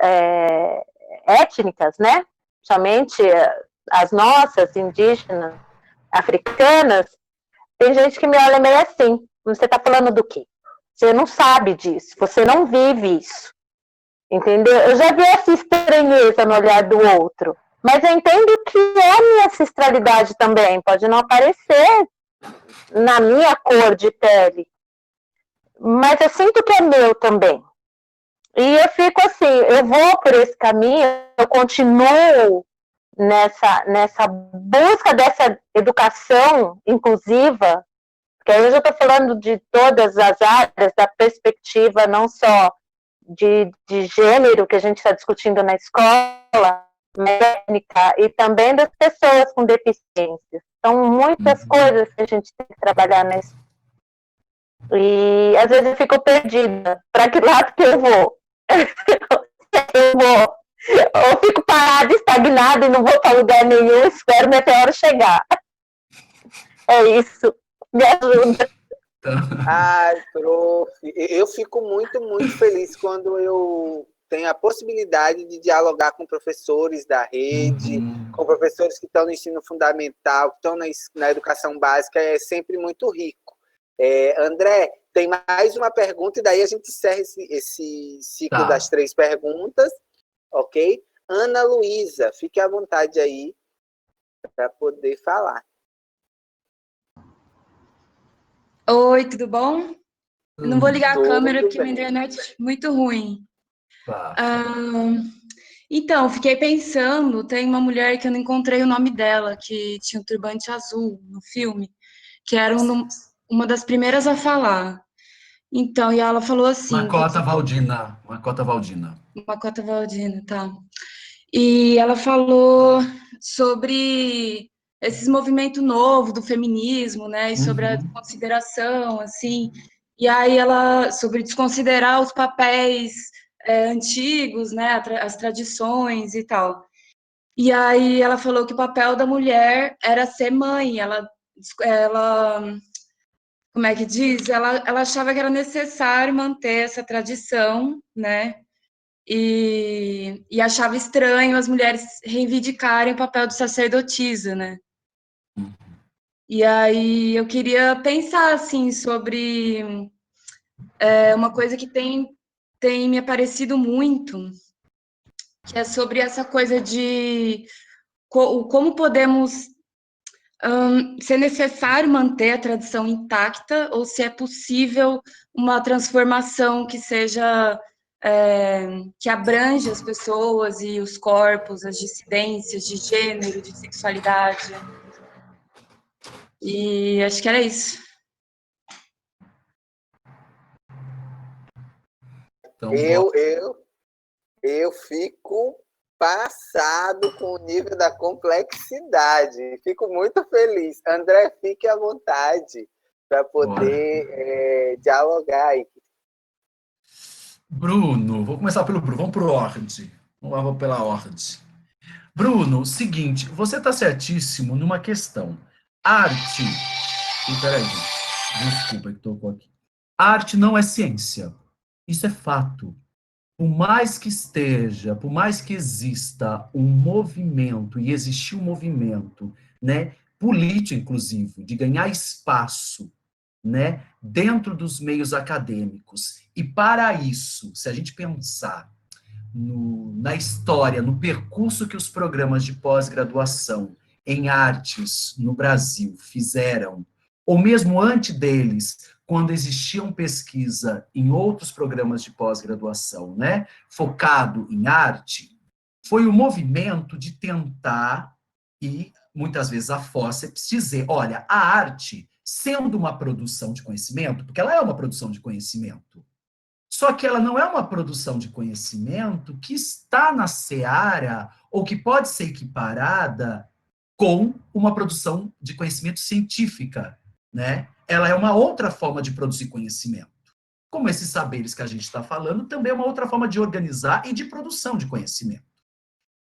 Speaker 4: étnicas, né? Somente as nossas, indígenas, africanas, tem gente que me olha meio assim, você está falando do quê? Você não sabe disso, você não vive isso. Entendeu? Eu já vi essa estranheza no olhar do outro, mas eu entendo que é a minha ancestralidade também, pode não aparecer na minha cor de pele, mas eu sinto que é meu também. E eu fico assim, eu vou por esse caminho, eu continuo nessa busca dessa educação inclusiva, porque aí eu já estou falando de todas as áreas, da perspectiva não só de gênero que a gente está discutindo na escola, técnica, e também das pessoas com deficiências. São muitas coisas que a gente tem que trabalhar nesse. E às vezes eu fico perdida. Para que lado que eu vou? Eu fico parada, estagnada e não vou para lugar nenhum, espero minha hora chegar. É isso. Me ajuda.
Speaker 1: Ai, prof, eu fico muito, muito feliz quando eu tenho a possibilidade de dialogar com professores da rede, com professores que estão no ensino fundamental, que estão na educação básica, é sempre muito rico. André, tem mais uma pergunta e daí a gente encerra esse ciclo das 3 perguntas, ok? Ana Luísa, fique à vontade aí para poder falar.
Speaker 5: Oi, tudo bom? Eu não vou ligar a câmera porque minha internet é muito ruim. Então, fiquei pensando, tem uma mulher que eu não encontrei o nome dela, que tinha um turbante azul no filme, que era uma das primeiras a falar. Então, e ela falou assim...
Speaker 2: Macota Valdina. Macota
Speaker 5: Valdina, tá. E ela falou sobre esses movimentos novos do feminismo, né, e sobre a desconsideração, assim, e aí ela, sobre desconsiderar os papéis antigos, né, as tradições e tal. E aí ela falou que o papel da mulher era ser mãe, ela como é que diz? Ela achava que era necessário manter essa tradição, né, e achava estranho as mulheres reivindicarem o papel de sacerdotisa, né? E aí eu queria pensar, assim, sobre uma coisa que tem me aparecido muito, que é sobre essa coisa de como podemos... se é necessário manter a tradição intacta ou se é possível uma transformação que seja... que abrange as pessoas e os corpos, as dissidências de gênero, de sexualidade. E acho que era isso.
Speaker 2: Então,
Speaker 1: eu fico passado com o nível da complexidade. Fico muito feliz. André, fique à vontade para poder dialogar aí.
Speaker 2: Bruno, vou começar pelo Bruno, vamos por ordem. Vamos pela ordem. Bruno, seguinte, você está certíssimo numa questão. Arte... Peraí, desculpa que tocou aqui. Arte não é ciência. Isso é fato. Por mais que exista um movimento, e existiu um movimento, né, político, inclusive, de ganhar espaço, né, dentro dos meios acadêmicos. E para isso, se a gente pensar na história, no percurso que os programas de pós-graduação em artes no Brasil fizeram, ou mesmo antes deles, quando existiam pesquisa em outros programas de pós-graduação, né, focado em arte, foi o movimento de tentar, e muitas vezes a fórceps, dizer, olha, a arte, sendo uma produção de conhecimento, porque ela é uma produção de conhecimento, só que ela não é uma produção de conhecimento que está na seara ou que pode ser equiparada com uma produção de conhecimento científica, né? Ela é uma outra forma de produzir conhecimento. Como esses saberes que a gente está falando, também é uma outra forma de organizar e de produção de conhecimento.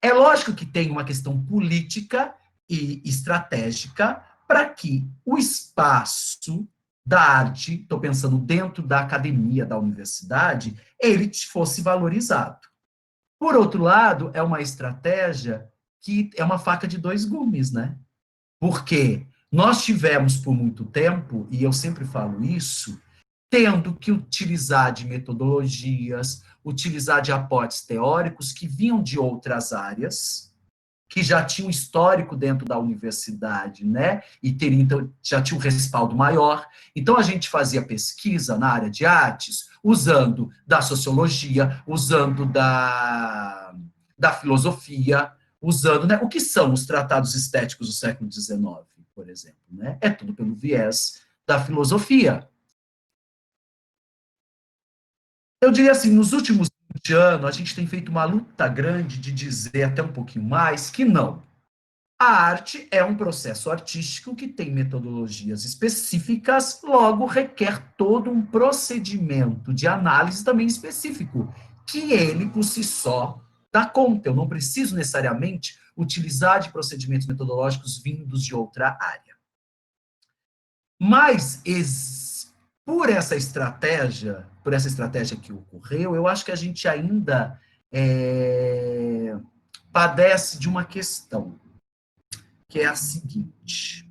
Speaker 2: É lógico que tem uma questão política e estratégica para que o espaço da arte, estou pensando dentro da academia, da universidade, ele fosse valorizado. Por outro lado, é uma estratégia que é uma faca de 2 gumes, né? Porque nós tivemos por muito tempo, e eu sempre falo isso, tendo que utilizar de metodologias, utilizar de aportes teóricos que vinham de outras áreas, que já tinham histórico dentro da universidade, né? E então, já tinha um respaldo maior. Então, a gente fazia pesquisa na área de artes, usando da sociologia, usando da filosofia, usando, né? O que são os tratados estéticos do século XIX, por exemplo, né? É tudo pelo viés da filosofia. Eu diria assim, nos últimos 20 anos, a gente tem feito uma luta grande de dizer até um pouquinho mais que não. A arte é um processo artístico que tem metodologias específicas, logo requer todo um procedimento de análise também específico, que ele, por si só, dá conta. Eu não preciso necessariamente utilizar de procedimentos metodológicos vindos de outra área. Mas, por essa estratégia que ocorreu, eu acho que a gente ainda padece de uma questão, que é a seguinte.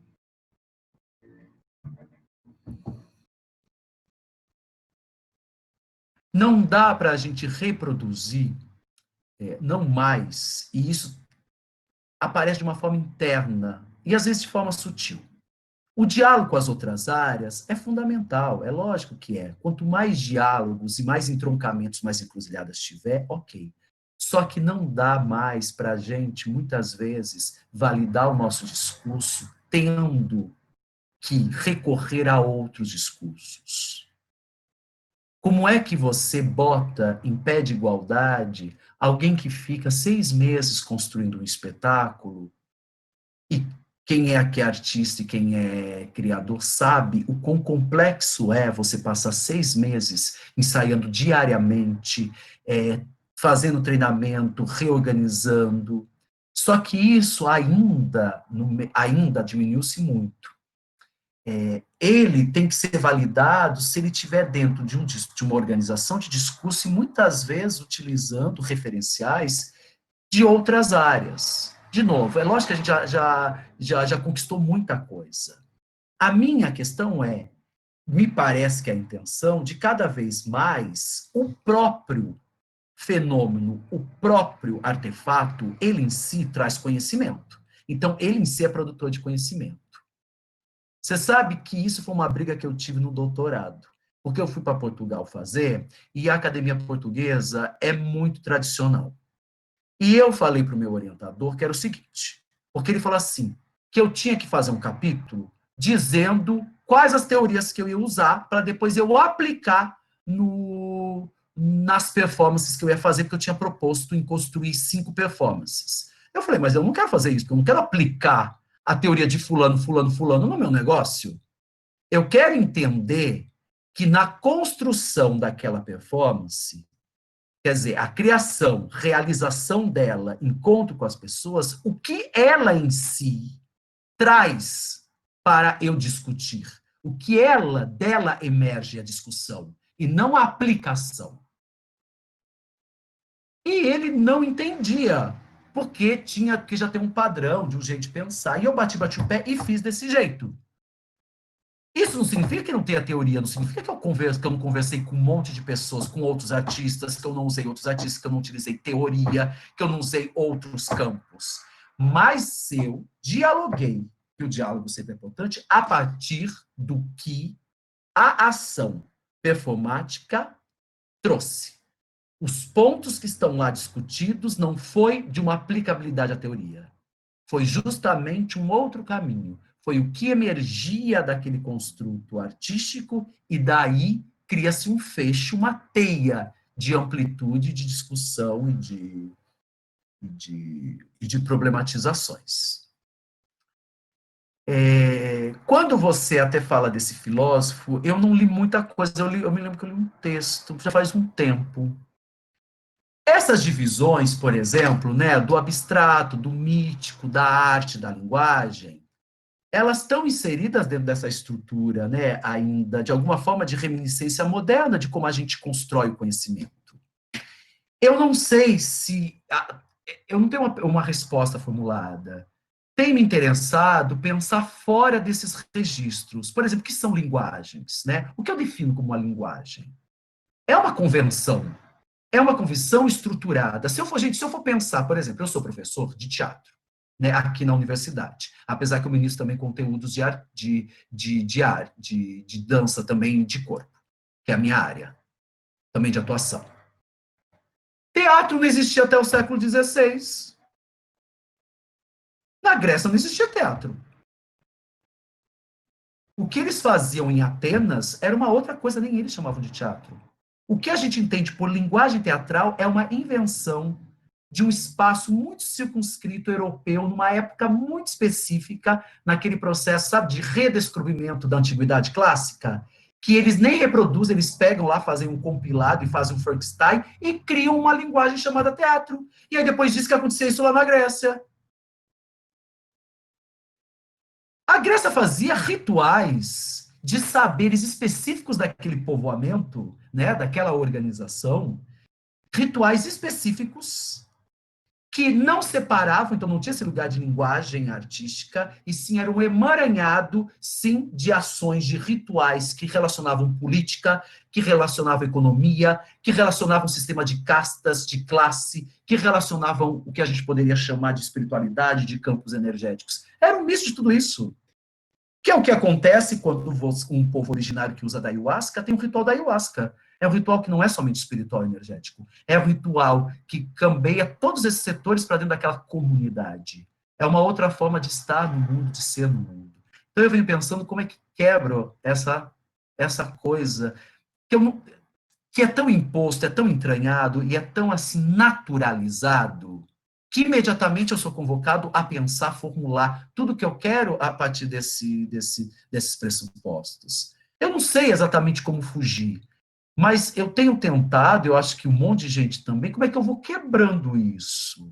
Speaker 2: Não dá para a gente reproduzir, não mais, e isso aparece de uma forma interna, e às vezes de forma sutil. O diálogo com as outras áreas é fundamental, é lógico que é. Quanto mais diálogos e mais entroncamentos, mais encruzilhadas tiver, ok. Só que não dá mais para a gente, muitas vezes, validar o nosso discurso tendo que recorrer a outros discursos. Como é que você bota em pé de igualdade alguém que fica 6 meses construindo um espetáculo e quem é aqui artista e quem é criador sabe o quão complexo é você passar 6 meses ensaiando diariamente, fazendo treinamento, reorganizando. Só que isso ainda diminuiu-se muito. Ele tem que ser validado se ele estiver dentro de uma organização de discurso e muitas vezes utilizando referenciais de outras áreas. De novo, é lógico que a gente já conquistou muita coisa. A minha questão me parece que a intenção de cada vez mais o próprio fenômeno, o próprio artefato, ele em si traz conhecimento. Então, ele em si é produtor de conhecimento. Você sabe que isso foi uma briga que eu tive no doutorado, porque eu fui para Portugal fazer, e a academia portuguesa é muito tradicional. E eu falei para o meu orientador que era o seguinte, porque ele falou assim, que eu tinha que fazer um capítulo dizendo quais as teorias que eu ia usar para depois eu aplicar nas performances que eu ia fazer, porque eu tinha proposto em construir 5 performances. Eu falei, mas eu não quero fazer isso, porque eu não quero aplicar a teoria de fulano no meu negócio. Eu quero entender que na construção daquela performance, quer dizer, a criação, realização dela, encontro com as pessoas, o que ela em si traz para eu discutir. O que dela emerge a discussão, e não a aplicação. E ele não entendia, porque tinha que já ter um padrão de um jeito de pensar. E eu bati o pé e fiz desse jeito. Isso não significa que não tenha teoria, não significa que eu não conversei com um monte de pessoas, com outros artistas, que eu não usei outros artistas, que eu não utilizei teoria, que eu não usei outros campos. Mas eu dialoguei, que o diálogo sempre é importante, a partir do que a ação performática trouxe. Os pontos que estão lá discutidos não foi de uma aplicabilidade à teoria. Foi justamente um outro caminho. Foi o que emergia daquele construto artístico e daí cria-se um feixe, uma teia de amplitude, de discussão e de problematizações. Quando você até fala desse filósofo, eu não li muita coisa, eu me lembro que eu li um texto, já faz um tempo. Essas divisões, por exemplo, né, do abstrato, do mítico, da arte, da linguagem, elas estão inseridas dentro dessa estrutura, né, ainda, de alguma forma, de reminiscência moderna de como a gente constrói o conhecimento. Eu não sei se... Eu não tenho uma resposta formulada, tem me interessado pensar fora desses registros. Por exemplo, o que são linguagens, né? O que eu defino como uma linguagem? É uma convenção. É uma convenção estruturada. Se eu for pensar, por exemplo, eu sou professor de teatro, né, aqui na universidade, apesar que eu ministro também conteúdos de dança também de corpo, que é a minha área, também de atuação. Teatro não existia até o século XVI. Na Grécia não existia teatro. O que eles faziam em Atenas era uma outra coisa, nem eles chamavam de teatro. O que a gente entende por linguagem teatral é uma invenção de um espaço muito circunscrito europeu, numa época muito específica, naquele processo, sabe, de redescobrimento da antiguidade clássica, que eles nem reproduzem, eles pegam lá, fazem um compilado e fazem um Frankenstein e criam uma linguagem chamada teatro. E aí depois diz que aconteceu isso lá na Grécia. A Grécia fazia rituais de saberes específicos daquele povoamento, né, daquela organização, rituais específicos que não separavam, então não tinha esse lugar de linguagem artística, e sim era um emaranhado, sim, de ações, de rituais que relacionavam política, que relacionavam economia, que relacionavam sistema de castas, de classe, que relacionavam o que a gente poderia chamar de espiritualidade, de campos energéticos. Era um misto de tudo isso. Que é o que acontece quando um povo originário que usa da ayahuasca tem um ritual da ayahuasca. É um ritual que não é somente espiritual e energético. É um ritual que cambeia todos esses setores para dentro daquela comunidade. É uma outra forma de estar no mundo, de ser no mundo. Então eu venho pensando como é que quebro essa coisa que é tão imposto, é tão entranhado e é tão assim naturalizado, que imediatamente eu sou convocado a pensar, formular tudo o que eu quero a partir desses pressupostos. Eu não sei exatamente como fugir, mas eu tenho tentado, eu acho que um monte de gente também, como é que eu vou quebrando isso?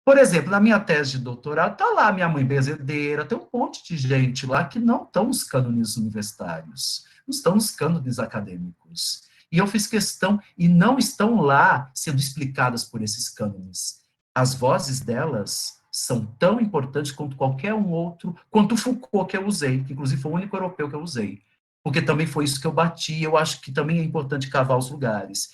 Speaker 2: Por exemplo, na minha tese de doutorado, está lá minha mãe benzedeira, tem um monte de gente lá que não estão nos cânones universitários, não estão nos cânones acadêmicos. E eu fiz questão, e não estão lá sendo explicadas por esses cânones. As vozes delas são tão importantes quanto qualquer um outro, quanto o Foucault que eu usei, que inclusive foi o único europeu que eu usei. Porque também foi isso que eu bati, eu acho que também é importante cavar os lugares.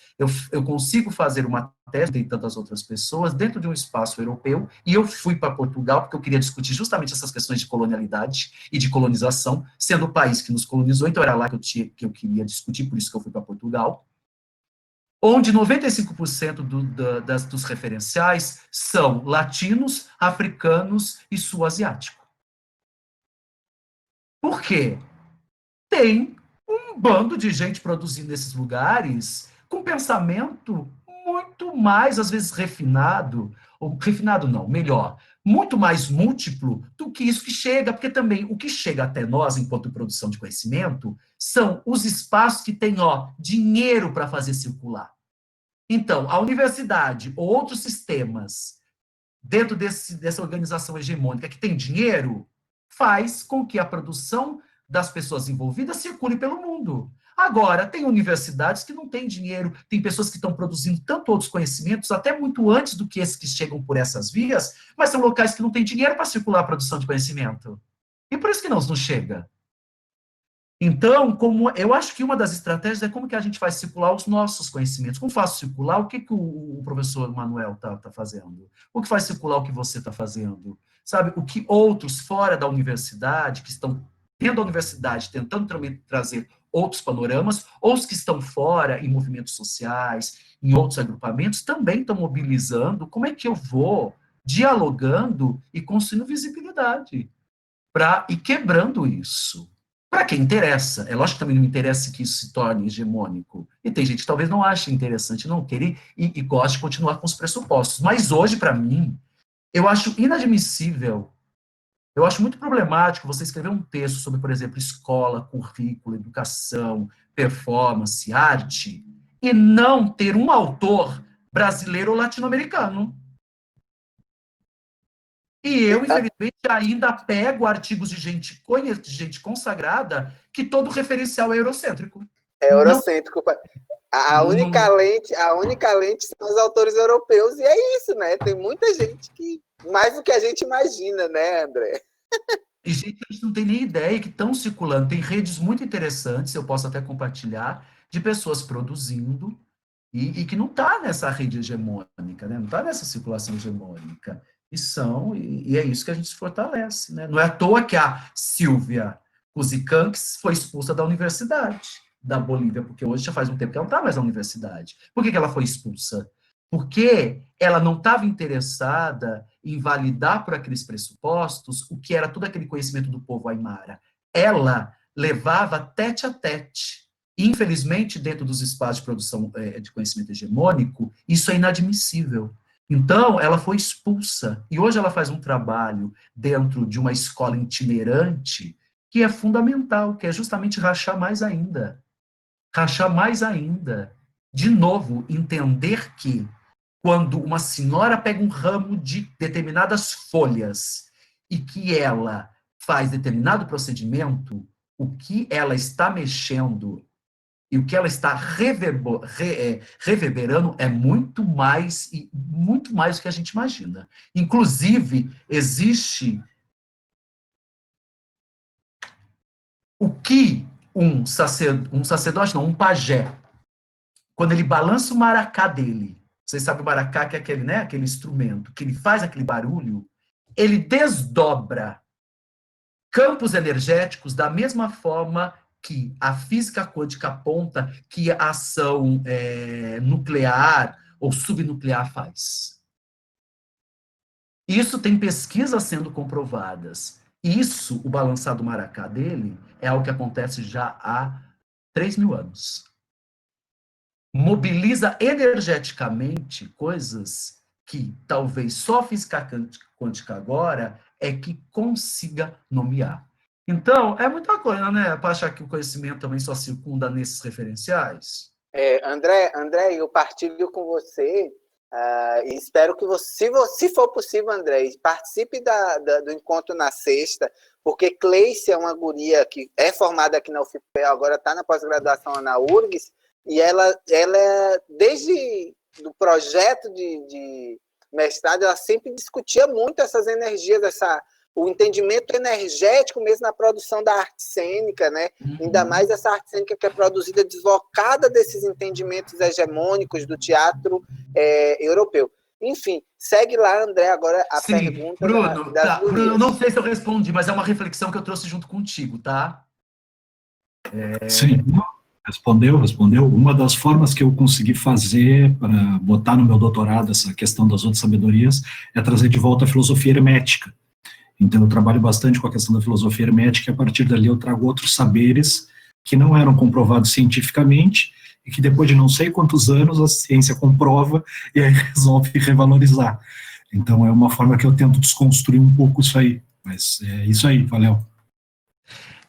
Speaker 2: Eu consigo fazer uma tese, tem tantas outras pessoas, dentro de um espaço europeu, e eu fui para Portugal, porque eu queria discutir justamente essas questões de colonialidade e de colonização, sendo o país que nos colonizou, então era lá que eu queria discutir, por isso que eu fui para Portugal, onde 95% dos referenciais são latinos, africanos e sul-asiáticos. Por quê? Tem um bando de gente produzindo nesses lugares com pensamento muito mais, às vezes, refinado, ou refinado não, melhor, muito mais múltiplo do que isso que chega, porque também o que chega até nós, enquanto produção de conhecimento, são os espaços que têm, dinheiro para fazer circular. Então, a universidade ou outros sistemas dentro dessa organização hegemônica que tem dinheiro, faz com que a produção das pessoas envolvidas circule pelo mundo. Agora, tem universidades que não têm dinheiro, tem pessoas que estão produzindo tanto outros conhecimentos, até muito antes do que esses que chegam por essas vias, mas são locais que não têm dinheiro para circular a produção de conhecimento. E por isso que não chega. Então, eu acho que uma das estratégias é como que a gente faz circular os nossos conhecimentos. Como faço circular? O que o professor Manuel está fazendo? O que faz circular o que você está fazendo? Sabe, o que outros fora da universidade, que estão dentro da universidade, tentando também trazer outros panoramas, ou os que estão fora em movimentos sociais, em outros agrupamentos, também estão mobilizando. Como é que eu vou dialogando e construindo visibilidade para ir quebrando isso? Para quem interessa. É lógico que também não me interessa que isso se torne hegemônico. E tem gente que talvez não ache interessante, não queira e goste de continuar com os pressupostos. Mas hoje, para mim, eu acho inadmissível, eu acho muito problemático você escrever um texto sobre, por exemplo, escola, currículo, educação, performance, arte, e não ter um autor brasileiro ou latino-americano. E eu, infelizmente, ainda pego artigos de gente consagrada que todo referencial é eurocêntrico.
Speaker 1: É eurocêntrico. A única lente são os autores europeus, e é isso, né? Tem muita gente que... Mais do que a gente imagina, né, André?
Speaker 2: E, gente, a gente não tem nem ideia que estão circulando. Tem redes muito interessantes, eu posso até compartilhar, de pessoas produzindo e que não está nessa rede hegemônica, né? Não está nessa circulação hegemônica. E é isso que a gente se fortalece, né? Não é à toa que a Silvia Kuzikanks foi expulsa da universidade da Bolívia, porque hoje já faz um tempo que ela não está mais na universidade. Por que ela foi expulsa? Porque ela não estava interessada em validar por aqueles pressupostos o que era todo aquele conhecimento do povo aimara. Ela levava tete a tete. Infelizmente, dentro dos espaços de produção de conhecimento hegemônico, isso é inadmissível. Então, ela foi expulsa. E hoje ela faz um trabalho dentro de uma escola itinerante que é fundamental, que é justamente rachar mais ainda. Rachar mais ainda. De novo, entender que quando uma senhora pega um ramo de determinadas folhas e que ela faz determinado procedimento, o que ela está mexendo e o que ela está reverberando é muito mais do que a gente imagina. Inclusive, existe o que um sacerdote, não, um pajé, quando ele balança o maracá dele, vocês sabem o maracá, que é aquele, né, aquele instrumento, que ele faz aquele barulho, ele desdobra campos energéticos da mesma forma que a física quântica aponta que a ação nuclear ou subnuclear faz. Isso tem pesquisas sendo comprovadas. Isso, o balançar do maracá dele, é algo que acontece já há 3.000 anos. Mobiliza energeticamente coisas que talvez só a física quântica agora é que consiga nomear. Então, é muita coisa, né? Para achar que o conhecimento também só circunda nesses referenciais.
Speaker 1: André, eu partilho com você e espero que você, se for possível, André, participe do encontro na sexta, porque Cleice é uma guria que é formada aqui na UFPE, agora está na pós-graduação na URGS, e ela desde o projeto de mestrado, ela sempre discutia muito essas energias, o entendimento energético mesmo na produção da arte cênica, né? Ainda mais essa arte cênica que é produzida deslocada desses entendimentos hegemônicos do teatro europeu. Enfim, segue lá, André, agora a pergunta
Speaker 2: Bruno,
Speaker 1: das gurias.
Speaker 2: Bruno, não sei se eu respondi, mas é uma reflexão que eu trouxe junto contigo, tá?
Speaker 3: Sim, respondeu. Uma das formas que eu consegui fazer para botar no meu doutorado essa questão das outras sabedorias é trazer de volta a filosofia hermética. Então, eu trabalho bastante com a questão da filosofia hermética, e a partir dali eu trago outros saberes que não eram comprovados cientificamente, e que depois de não sei quantos anos a ciência comprova, e aí resolve revalorizar. Então, é uma forma que eu tento desconstruir um pouco isso aí. Mas é isso aí, valeu.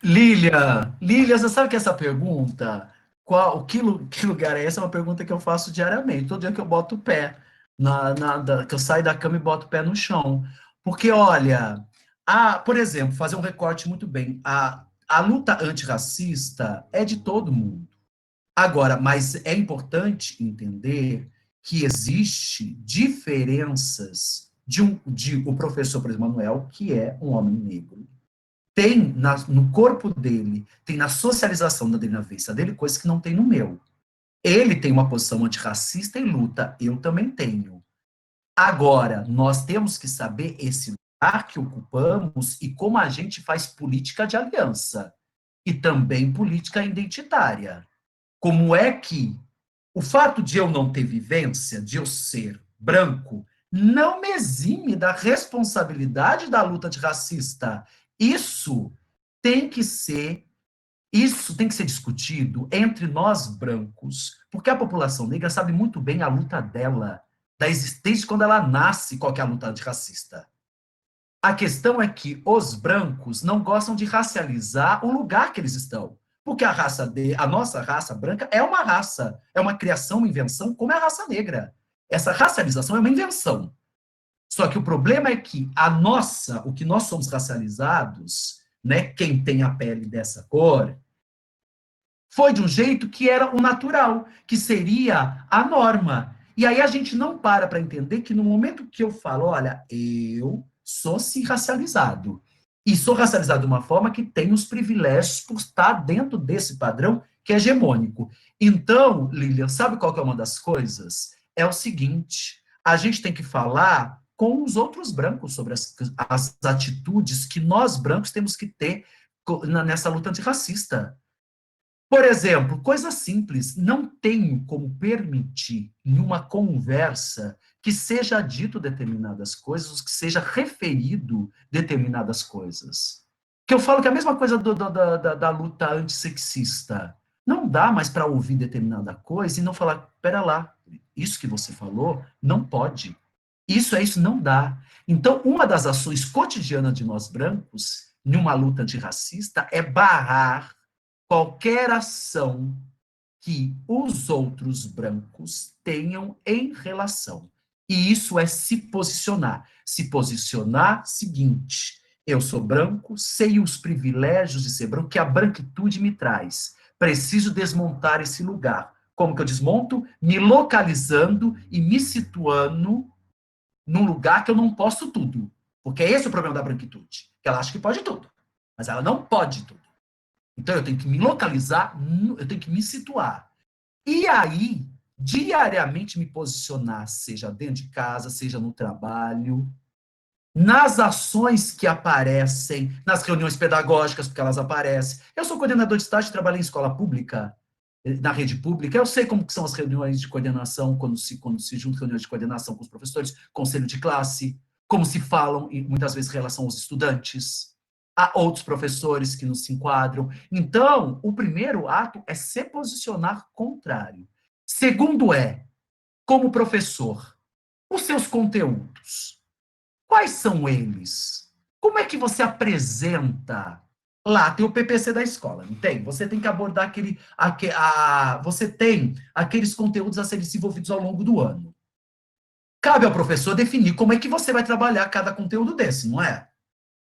Speaker 2: Lília, você sabe que essa pergunta, que lugar é esse? É uma pergunta que eu faço diariamente, todo dia que eu boto o pé, que eu saio da cama e boto o pé no chão. Porque, olha, por exemplo, fazer um recorte muito bem, a luta antirracista é de todo mundo. Agora, mas é importante entender que existe diferenças de o professor, por exemplo, Manuel, que é um homem negro, tem no corpo dele, tem na socialização dele, na vista dele, coisas que não tem no meu. Ele tem uma posição antirracista e luta, eu também tenho. Agora, nós temos que saber esse lugar que ocupamos e como a gente faz política de aliança e também política identitária. Como é que o fato de eu não ter vivência, de eu ser branco, não me exime da responsabilidade da luta antirracista. Isso tem que ser discutido entre nós brancos, porque a população negra sabe muito bem a luta dela, da existência quando ela nasce, qual que é a luta antirracista. A questão é que os brancos não gostam de racializar o lugar que eles estão, porque a nossa raça branca é uma raça, é uma criação, uma invenção, como é a raça negra. Essa racialização é uma invenção. Só que o problema é que o que nós somos racializados, né, quem tem a pele dessa cor, Foi de um jeito que era o natural, que seria a norma. E aí a gente não para entender que no momento que eu falo, olha, eu sou sim racializado, e sou racializado de uma forma que tem os privilégios por estar dentro desse padrão que é hegemônico. Então, Lilian, sabe qual que é uma das coisas? É o seguinte, a gente tem que falar com os outros brancos sobre as atitudes que nós brancos temos que ter nessa luta antirracista. Por exemplo, coisa simples, não tenho como permitir em uma conversa que seja dito determinadas coisas, que seja referido determinadas coisas. Que eu falo que é a mesma coisa da luta antissexista. Não dá mais para ouvir determinada coisa e não falar, pera lá, isso que você falou não pode. Isso não dá. Então, uma das ações cotidianas de nós brancos, numa luta antirracista, é barrar qualquer ação que os outros brancos tenham em relação. E isso é se posicionar. Se posicionar, seguinte, eu sou branco, sei os privilégios de ser branco, que a branquitude me traz. Preciso desmontar esse lugar. Como que eu desmonto? Me localizando e me situando num lugar que eu não posso tudo. Porque esse é o problema da branquitude. Que ela acha que pode tudo. Mas ela não pode tudo. Então, eu tenho que me localizar, eu tenho que me situar. E aí, diariamente me posicionar, seja dentro de casa, seja no trabalho, nas ações que aparecem, nas reuniões pedagógicas, porque elas aparecem. Eu sou coordenador de estágio, trabalhei em escola pública, na rede pública, eu sei como que são as reuniões de coordenação, quando se juntam reuniões de coordenação com os professores, conselho de classe, como se falam, muitas vezes, em relação aos estudantes. Há outros professores que não se enquadram. Então, o primeiro ato é se posicionar contrário. Segundo é, como professor, os seus conteúdos. Quais são eles? Como é que você apresenta? Lá tem o PPC da escola, não tem? Você tem que abordar você tem aqueles conteúdos a serem desenvolvidos ao longo do ano. Cabe ao professor definir como é que você vai trabalhar cada conteúdo desse, não é?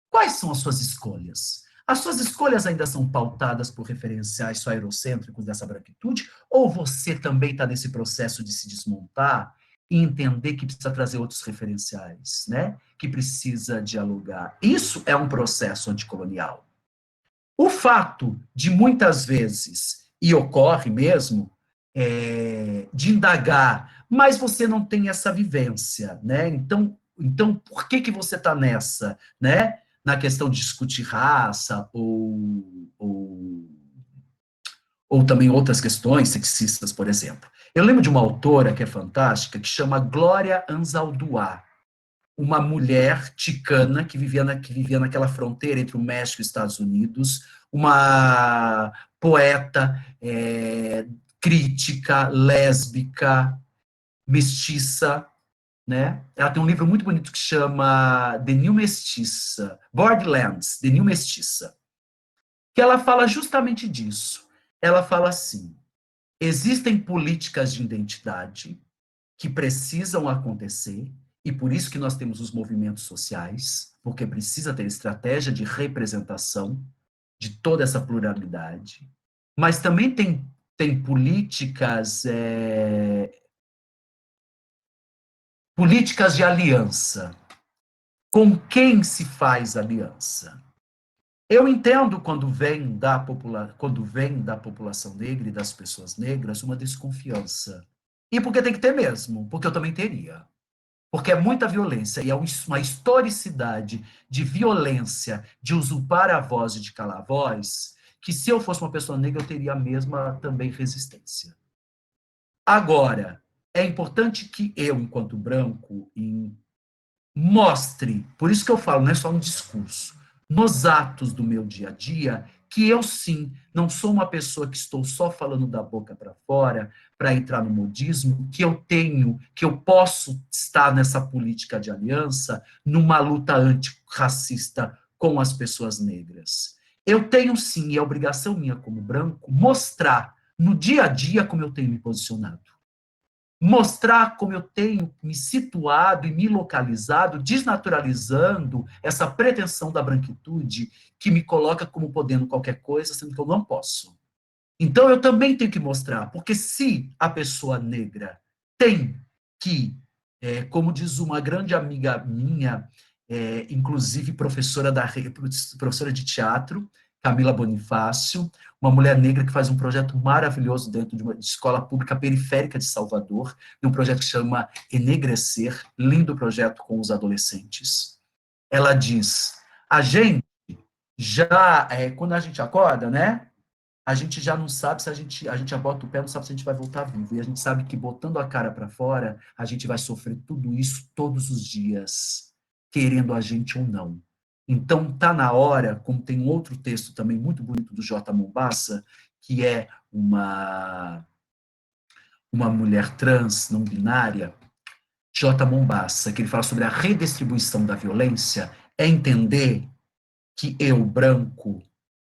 Speaker 2: Quais são as suas escolhas? As suas escolhas ainda são pautadas por referenciais só eurocêntricos dessa branquitude? Ou você também está nesse processo de se desmontar e entender que precisa trazer outros referenciais, né? Que precisa dialogar? Isso é um processo anticolonial. O fato de muitas vezes, e ocorre mesmo, de indagar, mas você não tem essa vivência, né? Então por que você está nessa, né? Na questão de discutir raça ou também outras questões sexistas, por exemplo. Eu lembro de uma autora que é fantástica, que chama Glória Anzaldúa, uma mulher ticana que vivia naquela fronteira entre o México e os Estados Unidos, uma poeta crítica, lésbica, mestiça, né? Ela tem um livro muito bonito que chama The New Mestiça, Borderlands, The New Mestiça, que ela fala justamente disso. Ela fala assim, existem políticas de identidade que precisam acontecer, e por isso que nós temos os movimentos sociais, porque precisa ter estratégia de representação de toda essa pluralidade, mas também tem políticas políticas de aliança. Com quem se faz aliança? Eu entendo quando vem da população negra e das pessoas negras uma desconfiança. E porque tem que ter mesmo, porque eu também teria. Porque é muita violência e é uma historicidade de violência, de usurpar a voz e de calar a voz, que se eu fosse uma pessoa negra eu teria a mesma também resistência. Agora, é importante que eu, enquanto branco, mostre, por isso que eu falo, não é só um discurso, nos atos do meu dia a dia, que eu sim, não sou uma pessoa que estou só falando da boca para fora, para entrar no modismo, que eu posso estar nessa política de aliança, numa luta antirracista com as pessoas negras. Eu tenho sim, e é obrigação minha como branco, mostrar no dia a dia como eu tenho me posicionado. Mostrar como eu tenho me situado e me localizado, desnaturalizando essa pretensão da branquitude que me coloca como podendo qualquer coisa, sendo que eu não posso. Então, eu também tenho que mostrar, porque se a pessoa negra tem que, como diz uma grande amiga minha, inclusive professora de teatro, Camila Bonifácio, uma mulher negra que faz um projeto maravilhoso dentro de uma escola pública periférica de Salvador, um projeto que chama Enegrecer, lindo projeto com os adolescentes. Ela diz, a gente já, quando a gente acorda, né, a gente já não sabe se a gente já bota o pé, não sabe se a gente vai voltar vivo. E a gente sabe que botando a cara para fora, a gente vai sofrer tudo isso todos os dias, querendo a gente ou não. Então, tá na hora, como tem um outro texto também muito bonito do J. Mombassa, que é uma mulher trans, não binária, J. Mombassa, que ele fala sobre a redistribuição da violência, é entender que eu, branco,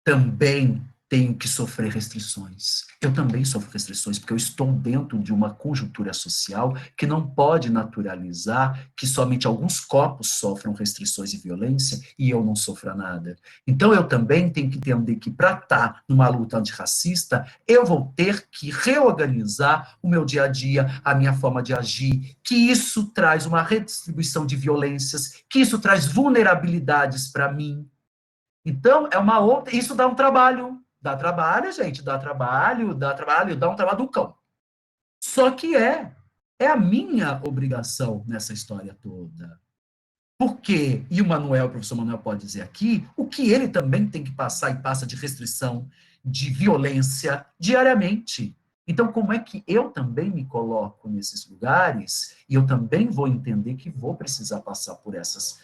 Speaker 2: também tenho que sofrer restrições. Eu também sofro restrições, porque eu estou dentro de uma conjuntura social que não pode naturalizar que somente alguns corpos sofram restrições e violência e eu não sofra nada. Então, eu também tenho que entender que, para estar numa luta antirracista, eu vou ter que reorganizar o meu dia a dia, a minha forma de agir, que isso traz uma redistribuição de violências, que isso traz vulnerabilidades para mim. Então, é uma outra. Isso dá um trabalho. Dá trabalho, gente. Dá um trabalho do cão. Só que é a minha obrigação nessa história toda. Porque, e o professor Manuel pode dizer aqui, o que ele também tem que passar e passa de restrição, de violência, diariamente. Então, como é que eu também me coloco nesses lugares e eu também vou entender que vou precisar passar por essas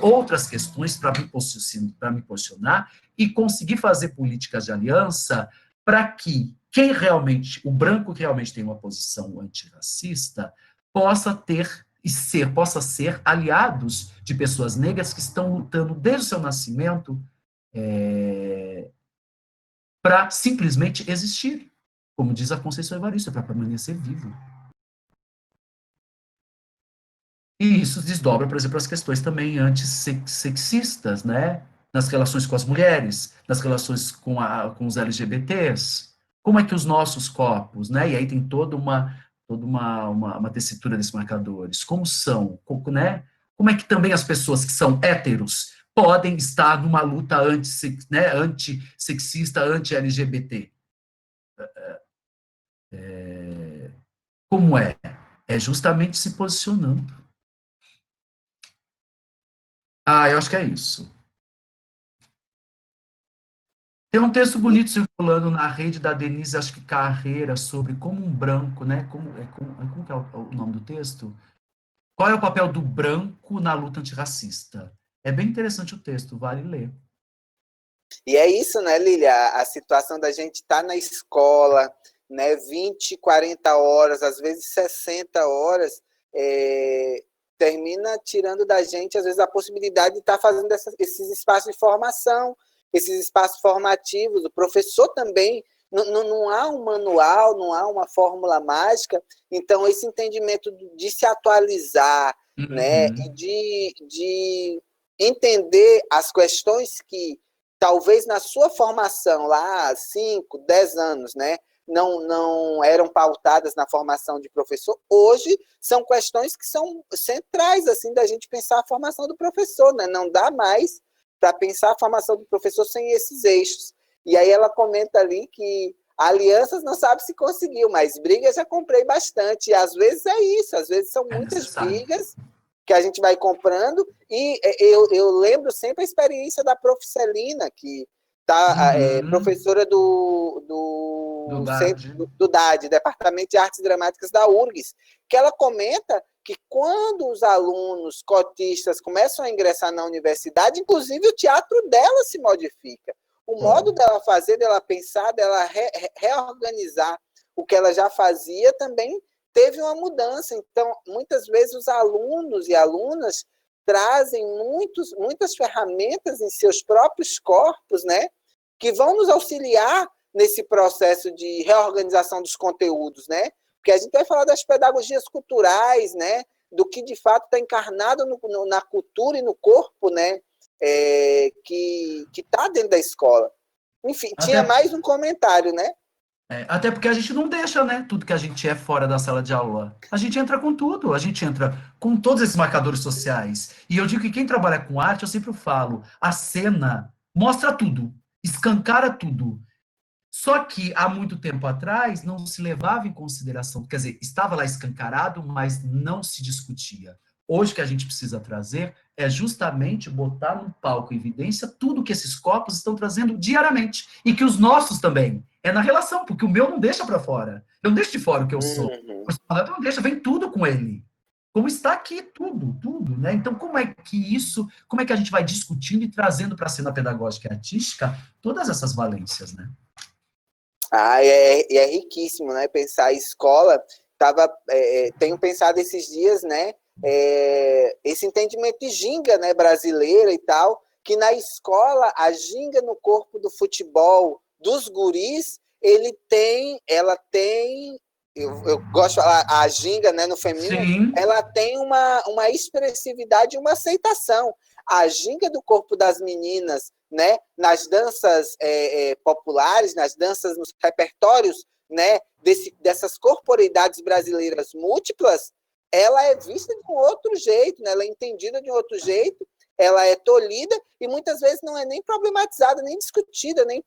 Speaker 2: outras questões para me posicionar e conseguir fazer políticas de aliança para que quem realmente, o branco que realmente tem uma posição antirracista, possa ser aliados de pessoas negras que estão lutando desde o seu nascimento para simplesmente existir. Como diz a Conceição Evaristo, para permanecer vivo. E isso desdobra, por exemplo, as questões também antissexistas, né? Nas relações com as mulheres, nas relações com os LGBTs. Como é que os nossos corpos, né? E aí tem toda uma tessitura desses marcadores. Como são, né? Como é que também as pessoas que são héteros podem estar numa luta antissexista, anti-LGBT? Como é? É justamente se posicionando. Eu acho que é isso. Tem um texto bonito circulando na rede da Denise, acho que Carreira, sobre como um branco, né? Como que é o nome do texto? Qual é o papel do branco na luta antirracista? É bem interessante o texto, vale ler.
Speaker 1: E é isso, né, Lília? A situação da gente estar na escola, né, 20, 40 horas, às vezes 60 horas, termina tirando da gente, às vezes, a possibilidade de estar fazendo esses espaços de formação, esses espaços formativos. O professor também, não há um manual, não há uma fórmula mágica, então esse entendimento de se atualizar, né, e de entender as questões que talvez na sua formação lá há 5, 10 anos, né, não eram pautadas na formação de professor, hoje são questões que são centrais assim da gente pensar a formação do professor, né? Não dá mais para pensar a formação do professor sem esses eixos. E aí ela comenta ali que alianças não sabe se conseguiu, mas brigas já comprei bastante. E às vezes é isso, às vezes são muitas brigas que a gente vai comprando, e eu lembro sempre a experiência da prof. Celina, que professora do DAD, Departamento de Artes Dramáticas da URGS, que ela comenta que quando os alunos cotistas começam a ingressar na universidade, inclusive o teatro dela se modifica. O modo dela fazer, dela pensar, dela reorganizar o que ela já fazia também teve uma mudança. Então, muitas vezes os alunos e alunas trazem muitas ferramentas em seus próprios corpos, né, que vão nos auxiliar nesse processo de reorganização dos conteúdos, né? Porque a gente vai falar das pedagogias culturais, né, do que de fato está encarnado na cultura e no corpo, né, que está dentro da escola. Enfim, tinha mais um comentário, né?
Speaker 2: Até porque a gente não deixa, né, tudo que a gente é fora da sala de aula. A gente entra com tudo, a gente entra com todos esses marcadores sociais. E eu digo que quem trabalha com arte, eu sempre falo, a cena mostra tudo, escancara tudo. Só que há muito tempo atrás não se levava em consideração, quer dizer, estava lá escancarado, mas não se discutia. Hoje o que a gente precisa trazer é justamente botar no palco em evidência tudo que esses corpos estão trazendo diariamente e que os nossos também. É na relação, porque o meu não deixa para fora. Eu não deixo de fora o que eu sou. O espalhado não deixa, vem tudo com ele. Como está aqui tudo, né? Então, como é que a gente vai discutindo e trazendo para a cena pedagógica e artística todas essas valências, né?
Speaker 1: É riquíssimo, né? Pensar a escola. Tenho pensado esses dias, né? Esse entendimento de ginga, né, brasileira e tal, que na escola a ginga no corpo do futebol dos guris, ela tem, eu gosto de falar, a ginga, né, no feminino, sim, ela tem uma expressividade e uma aceitação. A ginga do corpo das meninas, né, nas danças populares, nas danças, nos repertórios, né, dessas corporeidades brasileiras múltiplas, ela é vista de um outro jeito, né? Ela é entendida de um outro jeito, ela é tolhida e muitas vezes não é nem problematizada, nem discutida, nem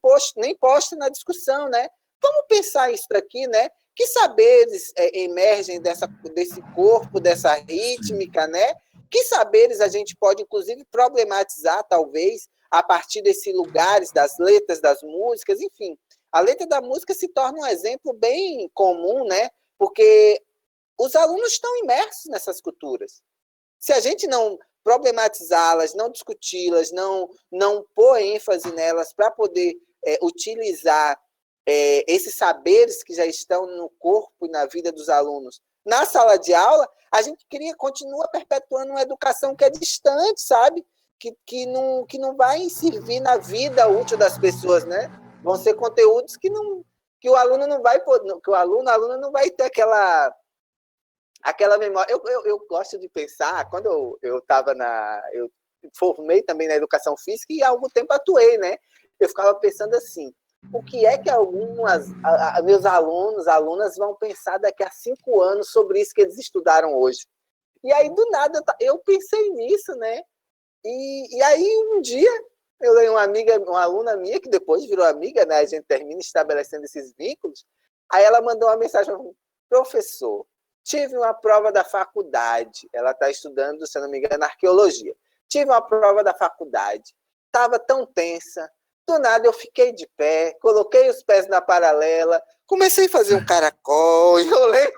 Speaker 1: posta na discussão, né? Vamos pensar isso aqui, né? Que saberes emergem desse corpo, dessa rítmica, né? Que saberes a gente pode, inclusive, problematizar, talvez, a partir desses lugares, das letras, das músicas, enfim. A letra da música se torna um exemplo bem comum, né? Porque os alunos estão imersos nessas culturas. Se a gente não problematizá-las, não discuti-las, não pôr ênfase nelas para poder utilizar esses saberes que já estão no corpo e na vida dos alunos na sala de aula, a gente continua perpetuando uma educação que é distante, sabe? Que não vai servir na vida útil das pessoas, né? Vão ser conteúdos que o aluno não vai poder, que a aluna não vai ter aquela memória. Eu gosto de pensar, quando eu formei também na educação física e há algum tempo atuei, né? Eu ficava pensando assim, o que é que meus alunas vão pensar daqui a 5 anos sobre isso que eles estudaram hoje? E aí, do nada, eu pensei nisso, né? E aí, um dia, eu leio uma aluna minha, que depois virou amiga, né? A gente termina estabelecendo esses vínculos. Aí ela mandou uma mensagem: professor, tive uma prova da faculdade. Ela está estudando, se não me engano, arqueologia. Tive uma prova da faculdade. Estava tão tensa. Do nada eu fiquei de pé, coloquei os pés na paralela, comecei a fazer um caracol, enrolei.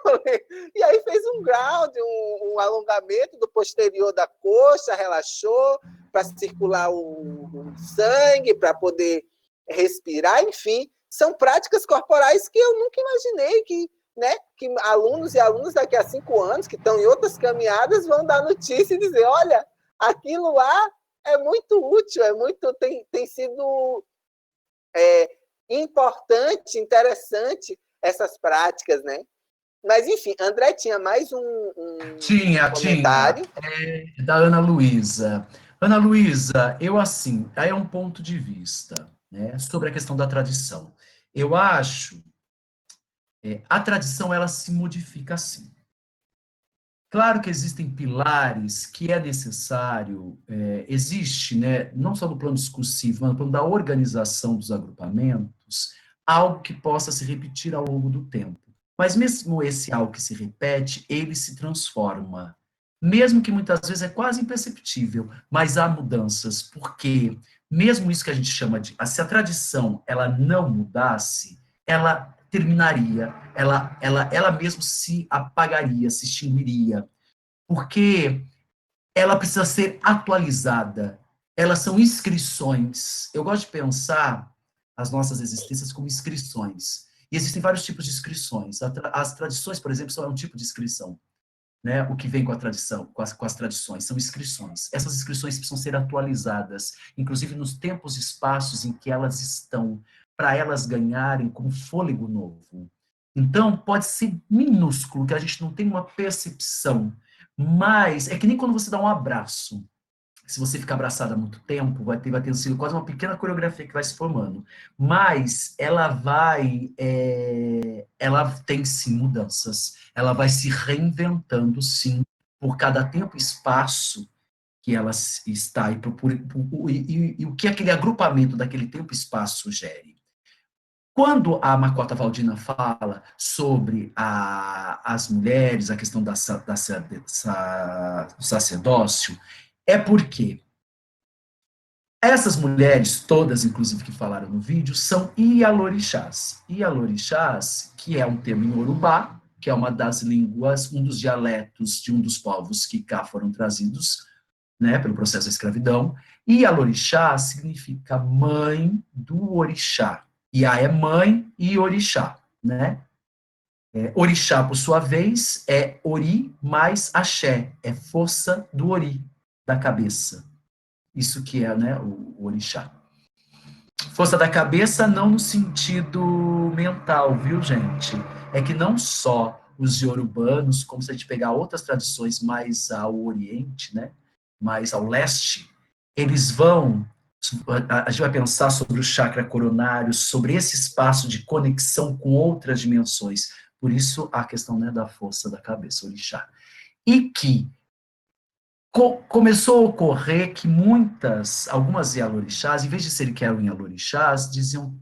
Speaker 1: E aí fez um ground, um alongamento do posterior da coxa, relaxou para circular o sangue, para poder respirar, enfim. São práticas corporais que eu nunca imaginei que alunos e alunas daqui a 5 anos, que estão em outras caminhadas, vão dar notícia e dizer, olha, aquilo lá é muito útil, tem sido importante, interessante essas práticas, né? Mas, enfim, André tinha mais um comentário.
Speaker 2: Da Ana Luísa. Ana Luísa, aí é um ponto de vista, né, sobre a questão da tradição. Eu acho a tradição, ela se modifica assim. Claro que existem pilares que é necessário, existe, né, não só no plano discursivo, mas no plano da organização dos agrupamentos, algo que possa se repetir ao longo do tempo. Mas mesmo esse algo que se repete, ele se transforma. Mesmo que muitas vezes é quase imperceptível, mas há mudanças, porque mesmo isso que a gente chama de, se a tradição ela não mudasse, ela terminaria, ela mesmo se apagaria, se extinguiria, porque ela precisa ser atualizada. Elas são inscrições. Eu gosto de pensar as nossas existências como inscrições. E existem vários tipos de inscrições. As tradições, por exemplo, são um tipo de inscrição. Né? O que vem com a tradição, com as tradições, são inscrições. Essas inscrições precisam ser atualizadas, inclusive nos tempos e espaços em que elas estão, para elas ganharem como fôlego novo. Então, pode ser minúsculo, que a gente não tem uma percepção, mas é que nem quando você dá um abraço. se você ficar abraçada há muito tempo, vai ter sido quase uma pequena coreografia que vai se formando. Mas ela tem sim mudanças, ela vai se reinventando sim, por cada tempo e espaço que ela está, e o que aquele agrupamento daquele tempo e espaço sugere. Quando a Makota Valdina fala sobre as mulheres, a questão do sacerdócio, é porque essas mulheres, todas, inclusive, que falaram no vídeo, são Ialorixás. Ialorixás, que é um termo em Yorubá, que é uma das línguas, um dos dialetos de um dos povos que cá foram trazidos, né, pelo processo da escravidão. Ialorixá significa mãe do orixá. Iá é mãe e orixá, né? Orixá, por sua vez, é ori mais axé, é força do ori, da cabeça. Isso que é, né, o orixá. Força da cabeça não no sentido mental, viu, gente? É que não só os iorubanos, como se a gente pegar outras tradições mais ao oriente, né, mais ao leste, eles vão, a gente vai pensar sobre o chakra coronário, sobre esse espaço de conexão com outras dimensões. Por isso a questão, né, da força da cabeça, orixá. E que começou a ocorrer que algumas Ialorixás, em vez de serem que eram Ialorixás, diziam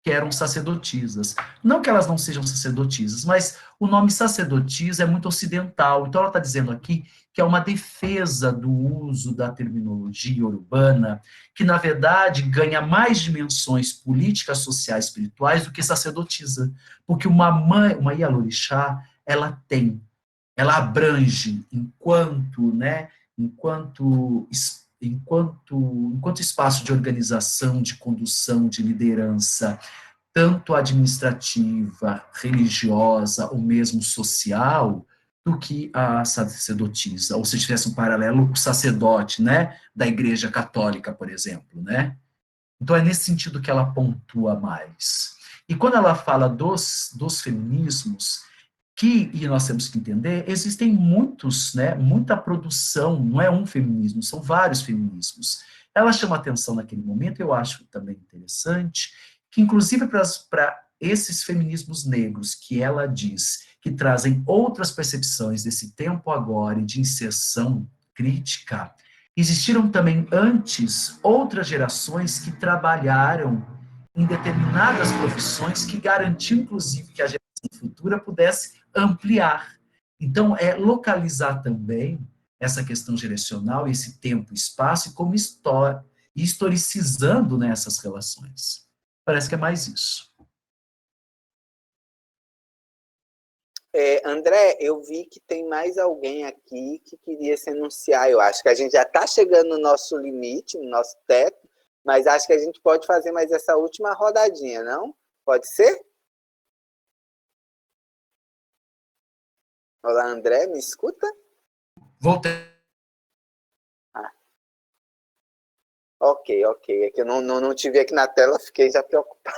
Speaker 2: que eram sacerdotisas. Não que elas não sejam sacerdotisas, mas o nome sacerdotisa é muito ocidental. Então ela está dizendo aqui que é uma defesa do uso da terminologia urbana, que na verdade ganha mais dimensões políticas, sociais, espirituais do que sacerdotisa. Porque uma Ialorixá, ela abrange enquanto espaço de organização, de condução, de liderança, tanto administrativa, religiosa ou mesmo social, do que a sacerdotisa, ou se tivesse um paralelo, o sacerdote, né, da Igreja Católica, por exemplo, né? Então é nesse sentido que ela pontua mais. E quando ela fala dos feminismos, e nós temos que entender, existem muita produção, não é um feminismo, são vários feminismos. Ela chama atenção naquele momento, eu acho também interessante, que inclusive para esses feminismos negros que ela diz que trazem outras percepções desse tempo agora e de inserção crítica, existiram também antes outras gerações que trabalharam em determinadas profissões que garantiam, inclusive, que a geração futura pudesse ampliar. Então, é localizar também essa questão geracional, esse tempo e espaço, e como historicizando nessas relações. Parece que é mais isso.
Speaker 1: André, eu vi que tem mais alguém aqui que queria se anunciar. Eu acho que a gente já está chegando no nosso limite, no nosso teto, mas acho que a gente pode fazer mais essa última rodadinha, não? Pode ser? Olá, André, me escuta?
Speaker 2: Voltei.
Speaker 1: Ok. É que eu não te vi aqui na tela, fiquei já preocupado.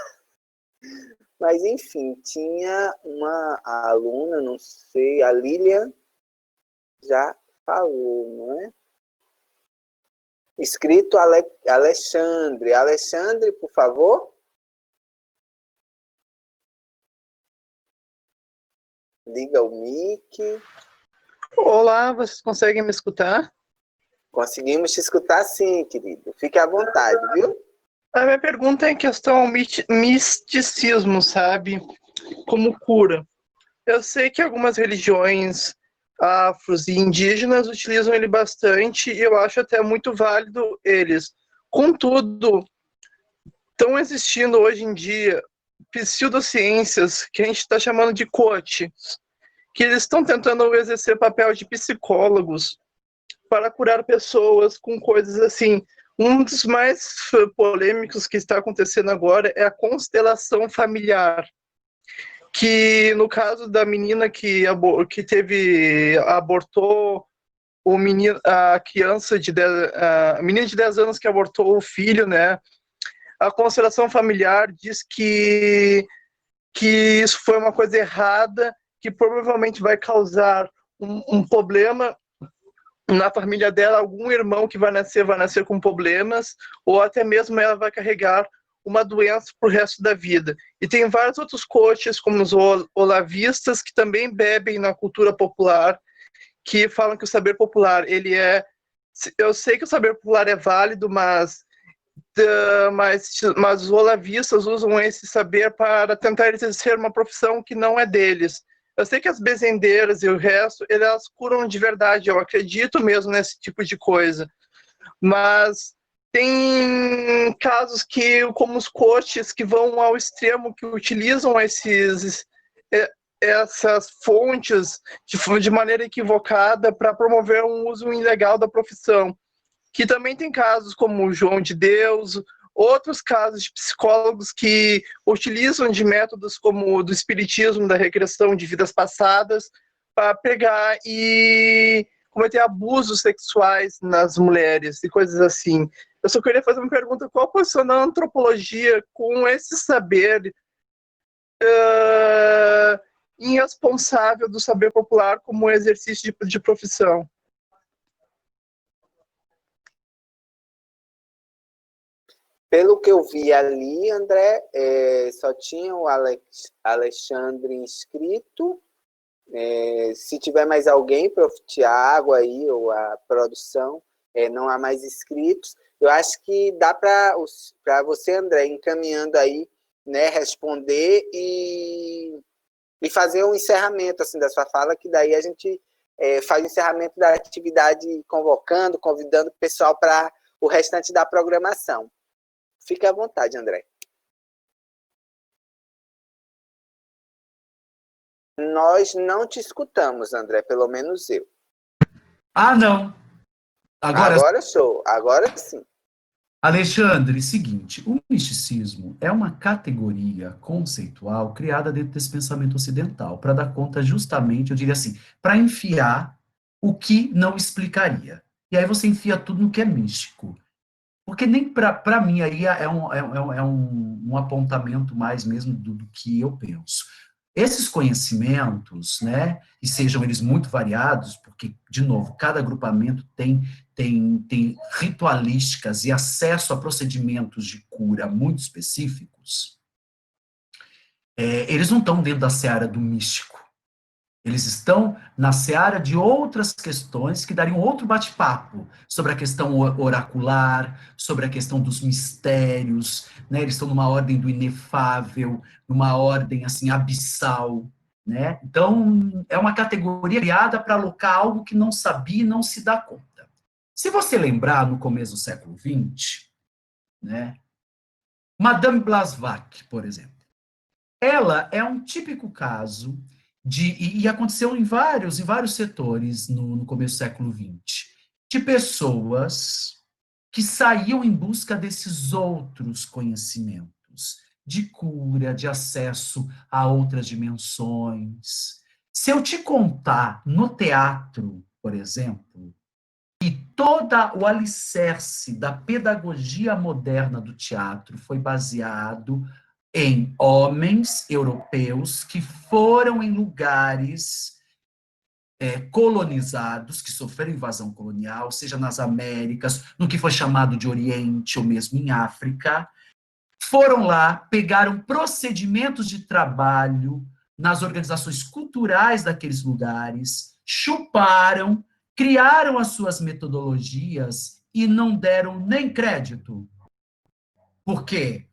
Speaker 1: Mas, enfim, tinha uma aluna, não sei, a Lilian já falou, não é? Escrito Alexandre. Alexandre, por favor. Liga o mic.
Speaker 6: Olá, vocês conseguem me escutar?
Speaker 1: Conseguimos te escutar sim, querido. Fique à vontade, viu?
Speaker 6: A minha pergunta é em questão ao misticismo, sabe? Como cura. Eu sei que algumas religiões afros e indígenas utilizam ele bastante e eu acho até muito válido eles. Contudo, estão existindo hoje em dia pseudociências que a gente está chamando de coach, que eles estão tentando exercer papel de psicólogos para curar pessoas com coisas assim. Um dos mais polêmicos que está acontecendo agora é a constelação familiar, que no caso da menina que abortou o menino, a criança a menina de 10 anos que abortou o filho, né? A constelação familiar diz que isso foi uma coisa errada, que provavelmente vai causar um problema na família dela algum irmão que vai nascer com problemas, ou até mesmo ela vai carregar uma doença pro resto da vida. E tem vários outros coaches, como os olavistas, que também bebem na cultura popular, que falam que o saber popular, ele é... Eu sei que o saber popular é válido, mas os olavistas usam esse saber para tentar exercer uma profissão que não é deles. Eu sei que as bezendeiras e o resto, elas curam de verdade, eu acredito mesmo nesse tipo de coisa. Mas tem casos que, como os coaches, que vão ao extremo, que utilizam essas fontes de maneira equivocada para promover um uso ilegal da profissão. Que também tem casos como o João de Deus, outros casos de psicólogos que utilizam de métodos como o do espiritismo, da regressão de vidas passadas, para pegar e cometer abusos sexuais nas mulheres e coisas assim. Eu só queria fazer uma pergunta: qual a posição da antropologia com esse saber irresponsável do saber popular como exercício de profissão?
Speaker 1: Pelo que eu vi ali, André, só tinha o Alexandre inscrito. Se tiver mais alguém, Prof. Tiago aí, ou a produção, não há mais inscritos. Eu acho que dá para você, André, encaminhando aí, né, responder e fazer um encerramento assim, da sua fala, que daí a gente faz o encerramento da atividade convidando o pessoal para o restante da programação. Fique à vontade, André. Nós não te escutamos, André, pelo menos eu.
Speaker 2: Ah, não.
Speaker 1: Agora show, agora sim.
Speaker 2: Alexandre, seguinte, o misticismo é uma categoria conceitual criada dentro desse pensamento ocidental, para dar conta justamente, eu diria assim, para enfiar o que não explicaria. E aí você enfia tudo no que é místico. Porque nem para mim aí é um apontamento mais mesmo do que eu penso. Esses conhecimentos, né, e sejam eles muito variados, porque, de novo, cada agrupamento tem ritualísticas e acesso a procedimentos de cura muito específicos, eles não estão dentro da seara do místico. Eles estão na seara de outras questões que dariam outro bate-papo sobre a questão oracular, sobre a questão dos mistérios, né? Eles estão numa ordem do inefável, numa ordem assim abissal, né? Então, é uma categoria criada para alocar algo que não sabia e não se dá conta. Se você lembrar, no começo do século XX, né? Madame Blavatsky, por exemplo, ela é um típico caso e aconteceu em vários setores no começo do século XX, de pessoas que saíam em busca desses outros conhecimentos, de cura, de acesso a outras dimensões. Se eu te contar no teatro, por exemplo, que todo o alicerce da pedagogia moderna do teatro foi baseado em homens europeus que foram em lugares colonizados, que sofreram invasão colonial, seja nas Américas, no que foi chamado de Oriente, ou mesmo em África, foram lá, pegaram procedimentos de trabalho nas organizações culturais daqueles lugares, chuparam, criaram as suas metodologias e não deram nem crédito. Por quê?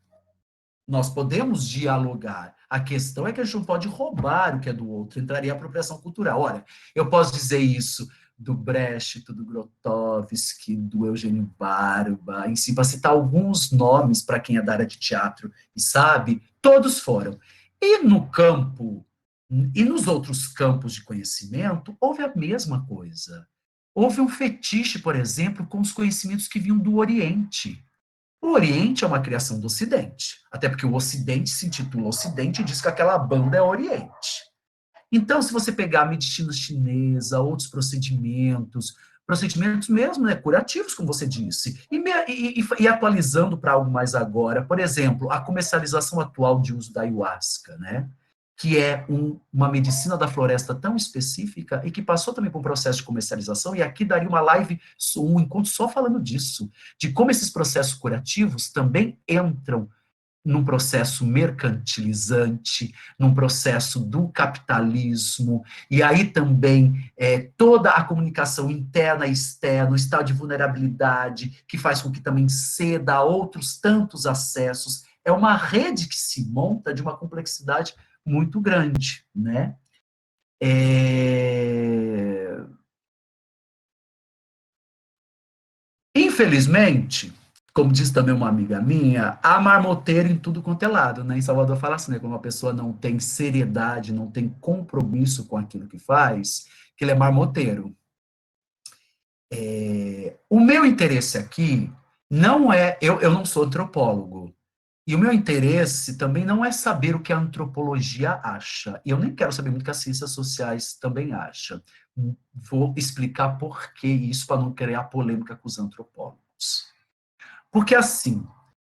Speaker 2: Nós podemos dialogar. A questão é que a gente não pode roubar o que é do outro. Entraria a apropriação cultural. Olha, eu posso dizer isso do Brecht, do Grotowski, do Eugênio Barba, em si, para citar alguns nomes para quem é da área de teatro e sabe, todos foram. E no campo, e nos outros campos de conhecimento, houve a mesma coisa. Houve um fetiche, por exemplo, com os conhecimentos que vinham do Oriente. O Oriente é uma criação do Ocidente, até porque o Ocidente se intitula Ocidente e diz que aquela banda é Oriente. Então, se você pegar a medicina chinesa, outros procedimentos mesmo, né, curativos, como você disse, e atualizando para algo mais agora, por exemplo, a comercialização atual de uso da ayahuasca, né? que é uma medicina da floresta tão específica e que passou também por um processo de comercialização, e aqui daria uma live, um encontro só falando disso, de como esses processos curativos também entram num processo mercantilizante, num processo do capitalismo, e aí também toda a comunicação interna e externa, o estado de vulnerabilidade, que faz com que também ceda a outros tantos acessos. É uma rede que se monta de uma complexidade muito grande, né? Infelizmente, como diz também uma amiga minha, há marmoteiro em tudo quanto é lado, né? Em Salvador fala assim, né? Quando uma pessoa não tem seriedade, não tem compromisso com aquilo que faz, que ele é marmoteiro. O meu interesse aqui não é... Eu não sou antropólogo. E o meu interesse também não é saber o que a antropologia acha. E eu nem quero saber muito o que as ciências sociais também acham. Vou explicar por que isso, para não criar polêmica com os antropólogos. Porque, assim,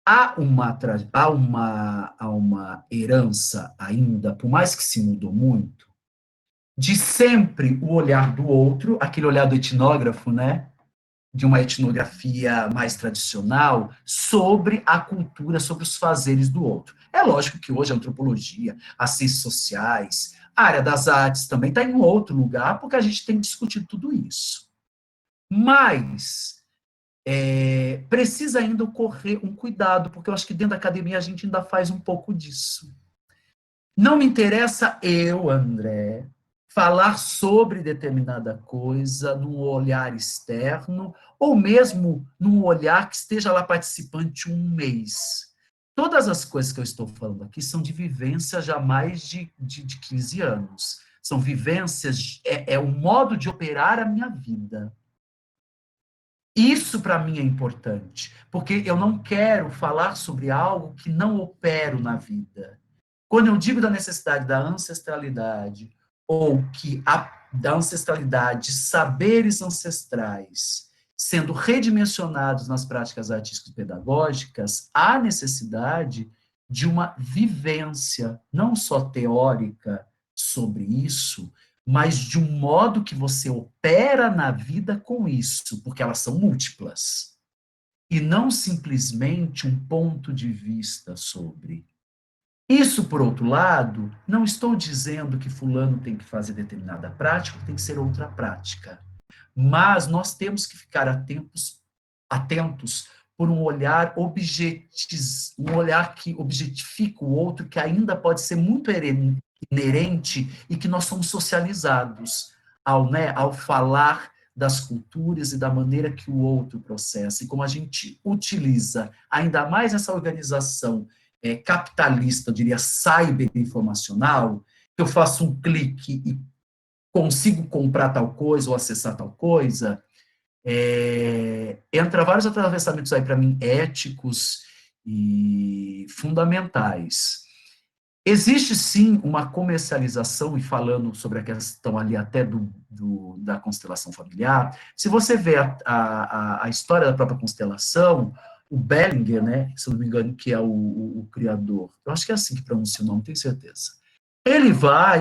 Speaker 2: há uma herança ainda, por mais que se mudou muito, de sempre o olhar do outro, aquele olhar do etnógrafo, né? De uma etnografia mais tradicional, sobre a cultura, sobre os fazeres do outro. É lógico que hoje a antropologia, as ciências sociais, a área das artes também está em um outro lugar, porque a gente tem discutido tudo isso. Mas precisa ainda ocorrer um cuidado, porque eu acho que dentro da academia a gente ainda faz um pouco disso. Não me interessa eu, André, falar sobre determinada coisa num olhar externo, ou mesmo num olhar que esteja lá participante um mês. Todas as coisas que eu estou falando aqui são de vivência já há mais de 15 anos. São vivências, é o modo de operar a minha vida. Isso, para mim, é importante, porque eu não quero falar sobre algo que não opero na vida. Quando eu digo da necessidade da ancestralidade, ou que da ancestralidade, saberes ancestrais, sendo redimensionados nas práticas artísticas e pedagógicas, há necessidade de uma vivência, não só teórica sobre isso, mas de um modo que você opera na vida com isso, porque elas são múltiplas. E não simplesmente um ponto de vista sobre. Isso, por outro lado, não estou dizendo que fulano tem que fazer determinada prática, tem que ser outra prática. Mas nós temos que ficar atentos por um olhar um olhar que objetifica o outro, que ainda pode ser muito inerente e que nós somos socializados ao falar das culturas e da maneira que o outro processa, e como a gente utiliza ainda mais essa organização capitalista, eu diria, cyber-informacional, que eu faço um clique e consigo comprar tal coisa ou acessar tal coisa, entra vários atravessamentos aí, para mim, éticos e fundamentais. Existe, sim, uma comercialização, e falando sobre a questão ali até da constelação familiar, se você vê a história da própria constelação, o Bellinger, né, se não me engano, que é o criador, eu acho que é assim que pronuncia o nome, tenho certeza.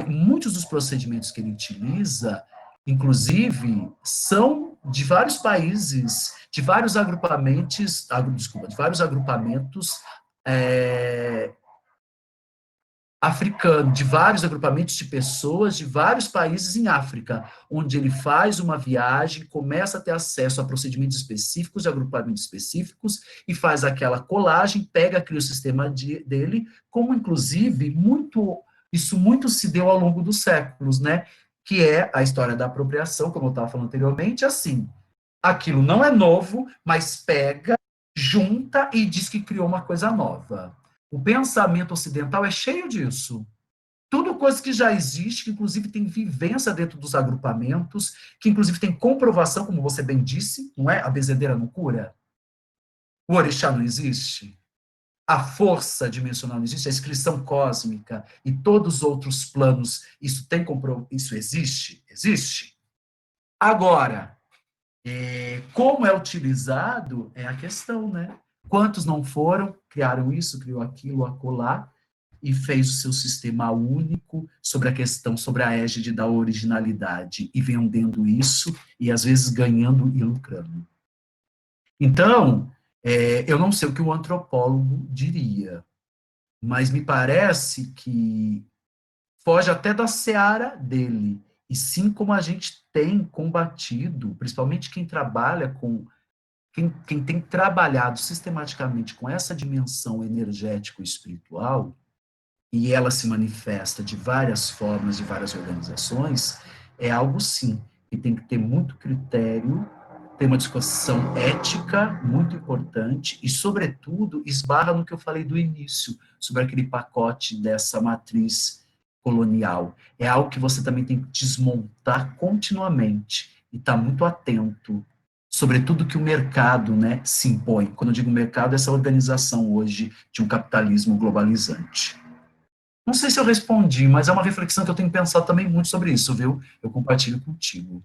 Speaker 2: Muitos dos procedimentos que ele utiliza, inclusive, são de vários países, de vários agrupamentos, africano, de vários agrupamentos de pessoas de vários países em África, onde ele faz uma viagem, começa a ter acesso a procedimentos específicos, de agrupamentos específicos, e faz aquela colagem, cria o sistema dele, como, inclusive, isso muito se deu ao longo dos séculos, né? Que é a história da apropriação, como eu estava falando anteriormente, assim, aquilo não é novo, mas pega, junta e diz que criou uma coisa nova. O pensamento ocidental é cheio disso. Tudo coisa que já existe, que inclusive tem vivência dentro dos agrupamentos, que inclusive tem comprovação, como você bem disse, não é? A benzedeira não cura. O orixá não existe. A força dimensional não existe. A inscrição cósmica e todos os outros planos, isso existe? Existe. Agora, como é utilizado é a questão, né? Quantos não foram, criaram isso, criou aquilo, acolá, e fez o seu sistema único sobre a questão, sobre a égide da originalidade, e vendendo isso, e às vezes ganhando e lucrando. Então, eu não sei o que o antropólogo diria, mas me parece que foge até da seara dele, e sim como a gente tem combatido, principalmente quem trabalha com, quem tem trabalhado sistematicamente com essa dimensão energético-espiritual, e ela se manifesta de várias formas, de várias organizações, é algo, sim, que tem que ter muito critério, tem uma discussão ética muito importante e, sobretudo, esbarra no que eu falei do início, sobre aquele pacote dessa matriz colonial. É algo que você também tem que desmontar continuamente e estar muito atento, sobretudo que o mercado, né, se impõe. Quando eu digo mercado, essa organização hoje de um capitalismo globalizante. Não sei se eu respondi, mas é uma reflexão que eu tenho pensado também muito sobre isso, viu? Eu compartilho contigo.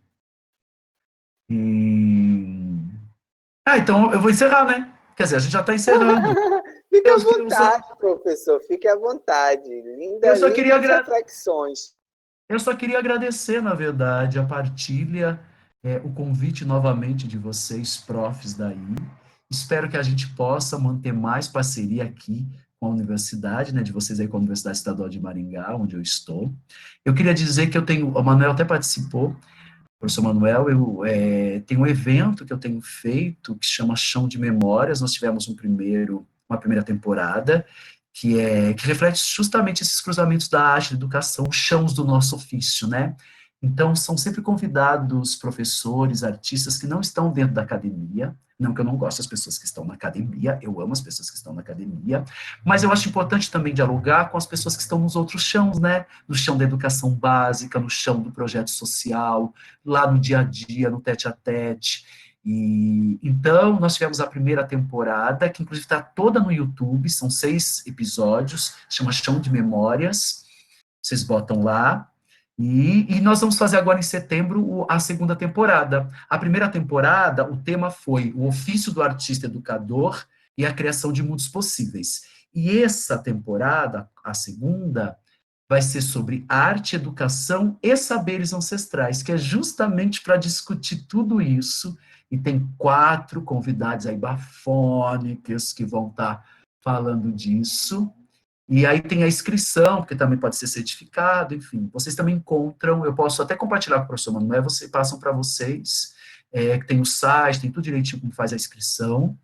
Speaker 2: Então eu vou encerrar, né? Quer dizer, a gente já está encerrando.
Speaker 1: Fique à vontade, professor, fique à vontade. Lindas reflexões.
Speaker 2: Eu só queria agradecer, na verdade, a partilha, o convite novamente de vocês, profs daí. Espero que a gente possa manter mais parceria aqui com a universidade, né, de vocês aí com a Universidade Estadual de Maringá, onde eu estou. Eu queria dizer que o Manuel até participou, professor Manuel, tem um evento que eu tenho feito que chama Chão de Memórias. Nós tivemos uma primeira temporada que reflete justamente esses cruzamentos da arte, da educação, os chãos do nosso ofício, né? Então, são sempre convidados professores, artistas que não estão dentro da academia, não que eu não goste das pessoas que estão na academia, eu amo as pessoas que estão na academia, mas eu acho importante também dialogar com as pessoas que estão nos outros chãos, né? No chão da educação básica, no chão do projeto social, lá no dia a dia, no tete-a-tete. E então, nós tivemos a primeira temporada, que inclusive está toda no YouTube, são 6 episódios, chama Chão de Memórias, vocês botam lá, e nós vamos fazer agora em setembro a segunda temporada. A primeira temporada, o tema foi o ofício do artista educador e a criação de mundos possíveis. E essa temporada, a segunda, vai ser sobre arte, educação e saberes ancestrais, que é justamente para discutir tudo isso, e tem 4 convidados aí bafônicos que vão estar falando disso. E aí tem a inscrição, porque também pode ser certificado, enfim. Vocês também encontram, eu posso até compartilhar com o professor Manuel, passam para vocês, que tem o site, tem tudo direitinho como faz a inscrição.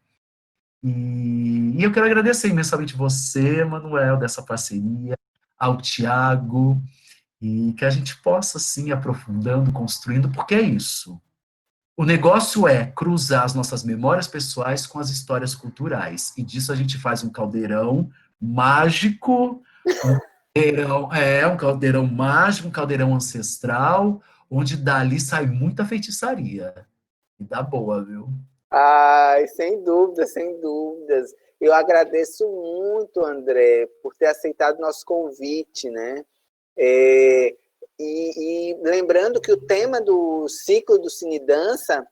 Speaker 2: E eu quero agradecer imensamente você, Manuel, dessa parceria, ao Tiago, e que a gente possa, sim, aprofundando, construindo, porque é isso. O negócio é cruzar as nossas memórias pessoais com as histórias culturais, e disso a gente faz um caldeirão mágico, um caldeirão mágico, um caldeirão ancestral, onde dali sai muita feitiçaria. E dá boa, viu?
Speaker 1: Ai, sem dúvidas, sem dúvidas. Eu agradeço muito, André, por ter aceitado o nosso convite, né? E lembrando que o tema do ciclo do Cine Dança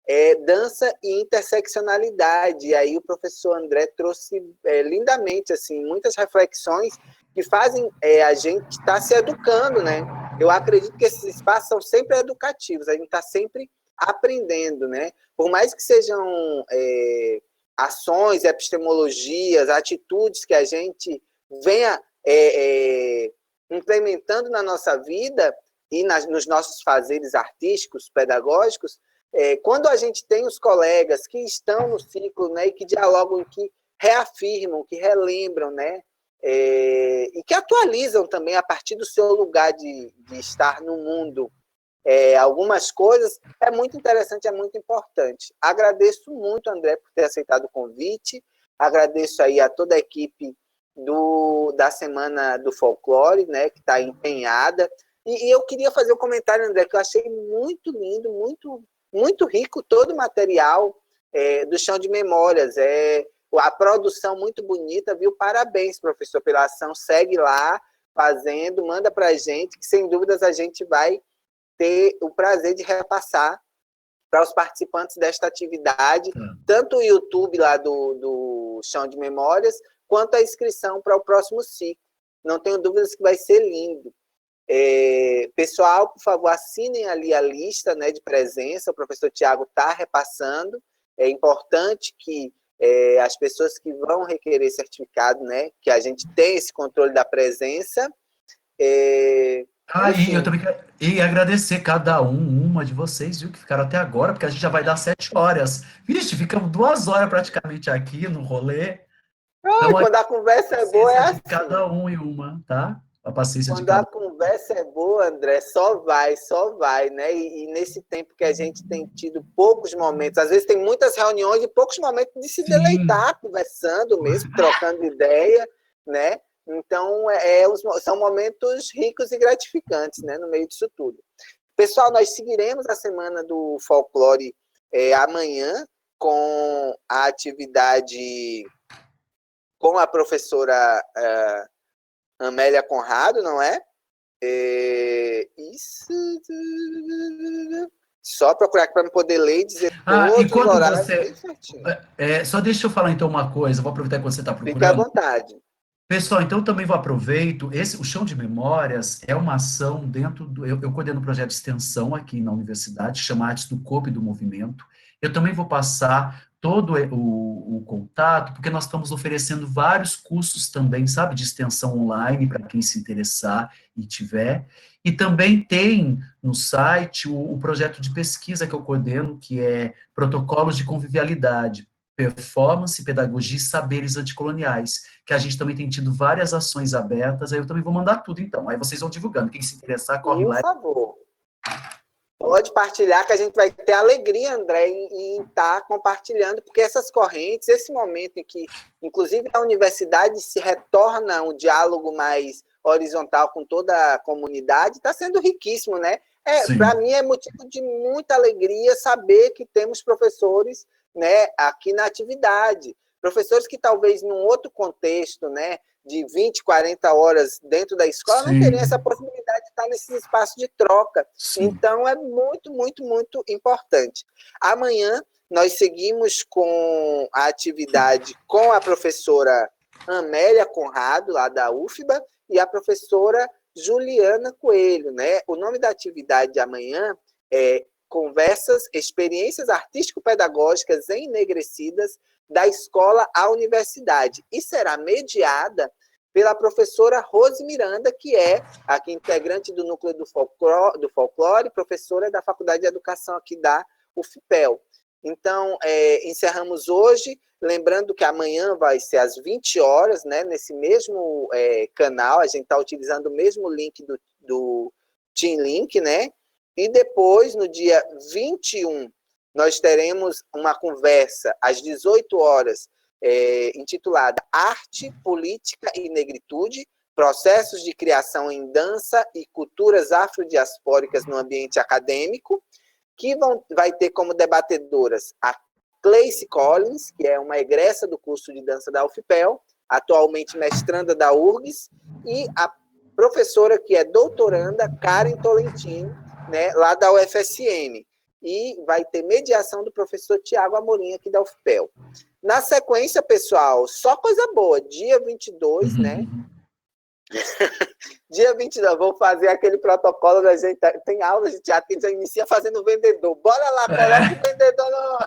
Speaker 1: é dança e interseccionalidade. E aí o professor André trouxe lindamente assim, muitas reflexões que fazem a gente estar se educando, né? Eu acredito que esses espaços são sempre educativos, a gente está sempre aprendendo, né? Por mais que sejam ações, epistemologias, atitudes que a gente venha implementando na nossa vida e nos nossos fazeres artísticos, pedagógicos, quando a gente tem os colegas que estão no ciclo, né, e que dialogam, que reafirmam, que relembram, né, e que atualizam também a partir do seu lugar de estar no mundo, algumas coisas, é muito interessante, é muito importante. Agradeço muito, André, por ter aceitado o convite, agradeço aí a toda a equipe da Semana do Folclore, né, que está empenhada, e eu queria fazer um comentário, André, que eu achei muito lindo, muito, muito rico todo o material do Chão de Memórias, a produção muito bonita, viu? Parabéns, professor, pela ação, segue lá, fazendo, manda para a gente, que sem dúvidas a gente vai ter o prazer de repassar para os participantes desta atividade, tanto o YouTube lá do Chão de Memórias, quanto a inscrição para o próximo ciclo, não tenho dúvidas que vai ser lindo. Pessoal, por favor, assinem ali a lista, né, de presença, o professor Tiago está repassando. É importante que as pessoas que vão requerer certificado, né, que a gente tenha esse controle da presença.
Speaker 2: E eu também quero agradecer cada uma de vocês, viu, que ficaram até agora, porque a gente já vai dar 7 horas. Vixe, ficamos 2 horas praticamente aqui no rolê. Então,
Speaker 1: quando a conversa é boa, é assim.
Speaker 2: Cada um em uma, tá? A paciência
Speaker 1: quando
Speaker 2: de cada um.
Speaker 1: A conversa é boa, André, só vai, né? E nesse tempo que a gente tem tido poucos momentos, às vezes tem muitas reuniões e poucos momentos de se deleitar, conversando mesmo, trocando ideia, né? Então, são momentos ricos e gratificantes, né, no meio disso tudo. Pessoal, nós seguiremos a Semana do Folclore amanhã com a atividade com a professora Amélia Conrado, não é? Isso. Só procurar aqui para me poder ler e dizer todos os horários bem certinho.
Speaker 2: Só deixa eu falar então uma coisa, vou aproveitar que você está procurando.
Speaker 1: Fica à vontade.
Speaker 2: Pessoal, então também vou aproveito, o Chão de Memórias é uma ação dentro do... Eu coordeno um projeto de extensão aqui na universidade, chama Artes do Corpo e do Movimento. Eu também vou passar todo o contato, porque nós estamos oferecendo vários cursos também, sabe, de extensão online, para quem se interessar e tiver. E também tem no site o projeto de pesquisa que eu coordeno, que é Protocolos de Convivialidade, Performance, Pedagogia e Saberes Anticoloniais, que a gente também tem tido várias ações abertas, aí eu também vou mandar tudo, então. Aí vocês vão divulgando. Quem se interessar, corre lá.
Speaker 1: Por favor. Pode partilhar, que a gente vai ter alegria, André, em estar compartilhando, porque essas correntes, esse momento em que, inclusive, a universidade se retorna um diálogo mais horizontal com toda a comunidade, está sendo riquíssimo, né? Para mim é motivo de muita alegria saber que temos professores, né, aqui na atividade. Professores que talvez num outro contexto, né, de 20, 40 horas dentro da escola, não teriam essa possibilidade de estar nesses espaços de troca. Sim. Então, é muito, muito, muito importante. Amanhã, nós seguimos com a atividade com a professora Amélia Conrado, lá da UFBA, e a professora Juliana Coelho, né? O nome da atividade de amanhã é Conversas, Experiências Artístico-Pedagógicas Enegrecidas da Escola à Universidade, e será mediada pela professora Rose Miranda, que é aqui integrante do Núcleo do Folclore, professora da Faculdade de Educação aqui da UFPEL. Então, encerramos hoje, lembrando que amanhã vai ser às 20 horas, né, nesse mesmo canal, a gente está utilizando o mesmo link do Team Link, né, e depois, no dia 21, nós teremos uma conversa às 18 horas, intitulada Arte, Política e Negritude, Processos de Criação em Dança e Culturas Afrodiaspóricas no Ambiente Acadêmico, que vai ter como debatedoras a Cleice Collins, que é uma egressa do curso de dança da UFPEL, atualmente mestranda da URGS, e a professora que é doutoranda, Karen Tolentino, né, lá da UFSM. E vai ter mediação do professor Tiago Amorim, aqui da UFPEL. Na sequência, pessoal, só coisa boa, dia 22, né? Dia 22, vou fazer aquele protocolo da gente, tem aula de teatro que a gente já inicia fazendo vendedor. Bora lá, coloca o vendedor no...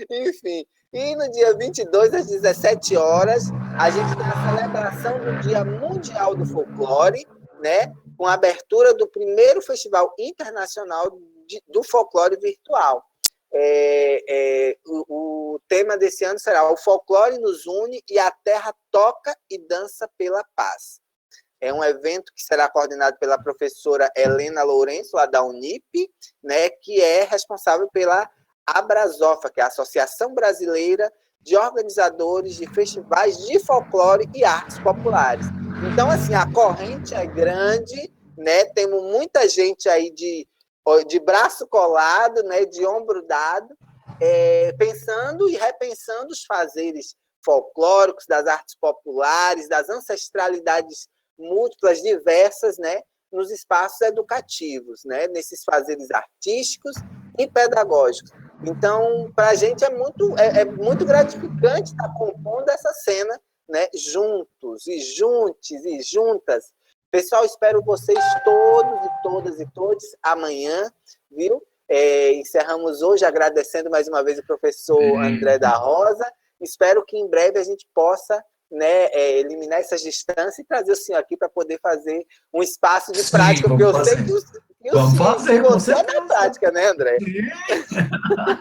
Speaker 1: Enfim, e no dia 22, às 17 horas, a gente tem a celebração do Dia Mundial do Folclore, né? Com a abertura do primeiro Festival Internacional do Folclore Virtual. O tema desse ano será O Folclore nos une e a terra toca e dança pela paz. É um evento que será coordenado pela professora Helena Lourenço, lá da Unip, né, que é responsável pela Abrasofa, que é a Associação Brasileira de Organizadores de Festivais de Folclore e Artes Populares. Então, assim, a corrente é grande, né? Temos muita gente aí de braço colado, né? De ombro dado, pensando e repensando os fazeres folclóricos, das artes populares, das ancestralidades múltiplas, diversas, né? Nos espaços educativos, né? Nesses fazeres artísticos e pedagógicos. Então, para a gente é muito gratificante estar compondo essa cena né, juntos e juntes e juntas. Pessoal, espero vocês todos e todas e todos amanhã, viu? Encerramos hoje agradecendo mais uma vez o professor André da Rosa. Espero que em breve a gente possa, né, eliminar essas distâncias e trazer o senhor aqui para poder fazer um espaço de prática, porque eu sei que
Speaker 2: vamos
Speaker 1: o
Speaker 2: fazer,
Speaker 1: você é da prática, né, André?